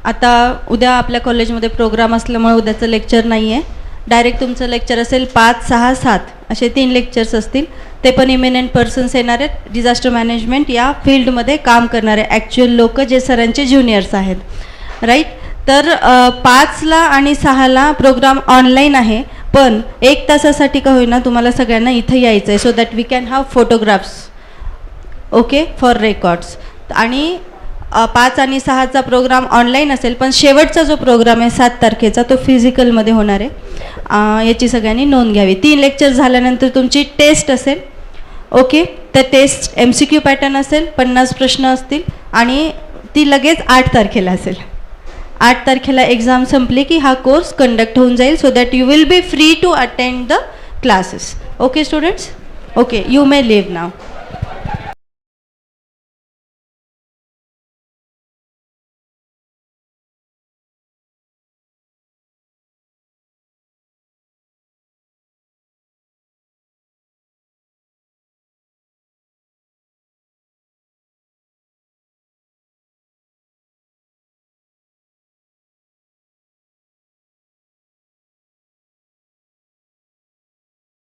आता उद्या आपल्या कॉलेजमध्ये programme असल्यामुळे उद्याचं लेक्चर नाही आहे. डायरेक्ट तुमचं लेक्चर असेल 5, 6, 7 असे 3 लेक्चर्स असतील. ते पण इमिनेंट पर्सन्स येणार आहेत, डिझास्टर मॅनेजमेंट या फील्डमध्ये काम करणारे ॲक्च्युअल लोक जे सरांचे ज्युनियर्स आहेत, राईट. तर 5ला आणि 6ला प्रोग्राम ऑनलाईन आहे, पण 1 तासासाठी का होईना तुम्हाला सगळ्यांना इथं यायचं आहे, so that we can have photographs, okay, for records. आणि 5 आणि 6चा प्रोग्राम ऑनलाईन असेल, पण शेवटचा जो प्रोग्राम आहे 7 तारखेचा तो फिजिकलमध्ये होणार आहे. याची सगळ्यांनी नोंद घ्यावी. 3 लेक्चर झाल्यानंतर तुमची टेस्ट असेल. ओके, त्या टेस्ट MCQ पॅटर्न असेल, 50 प्रश्न असतील आणि ती लगेच 8 तारखेला असेल. 8 तारखेला एक्झाम संपली की हा कोर्स कंडक्ट होऊन जाईल, so that you will be free to attend the classes. Okay students? Okay, you may leave now.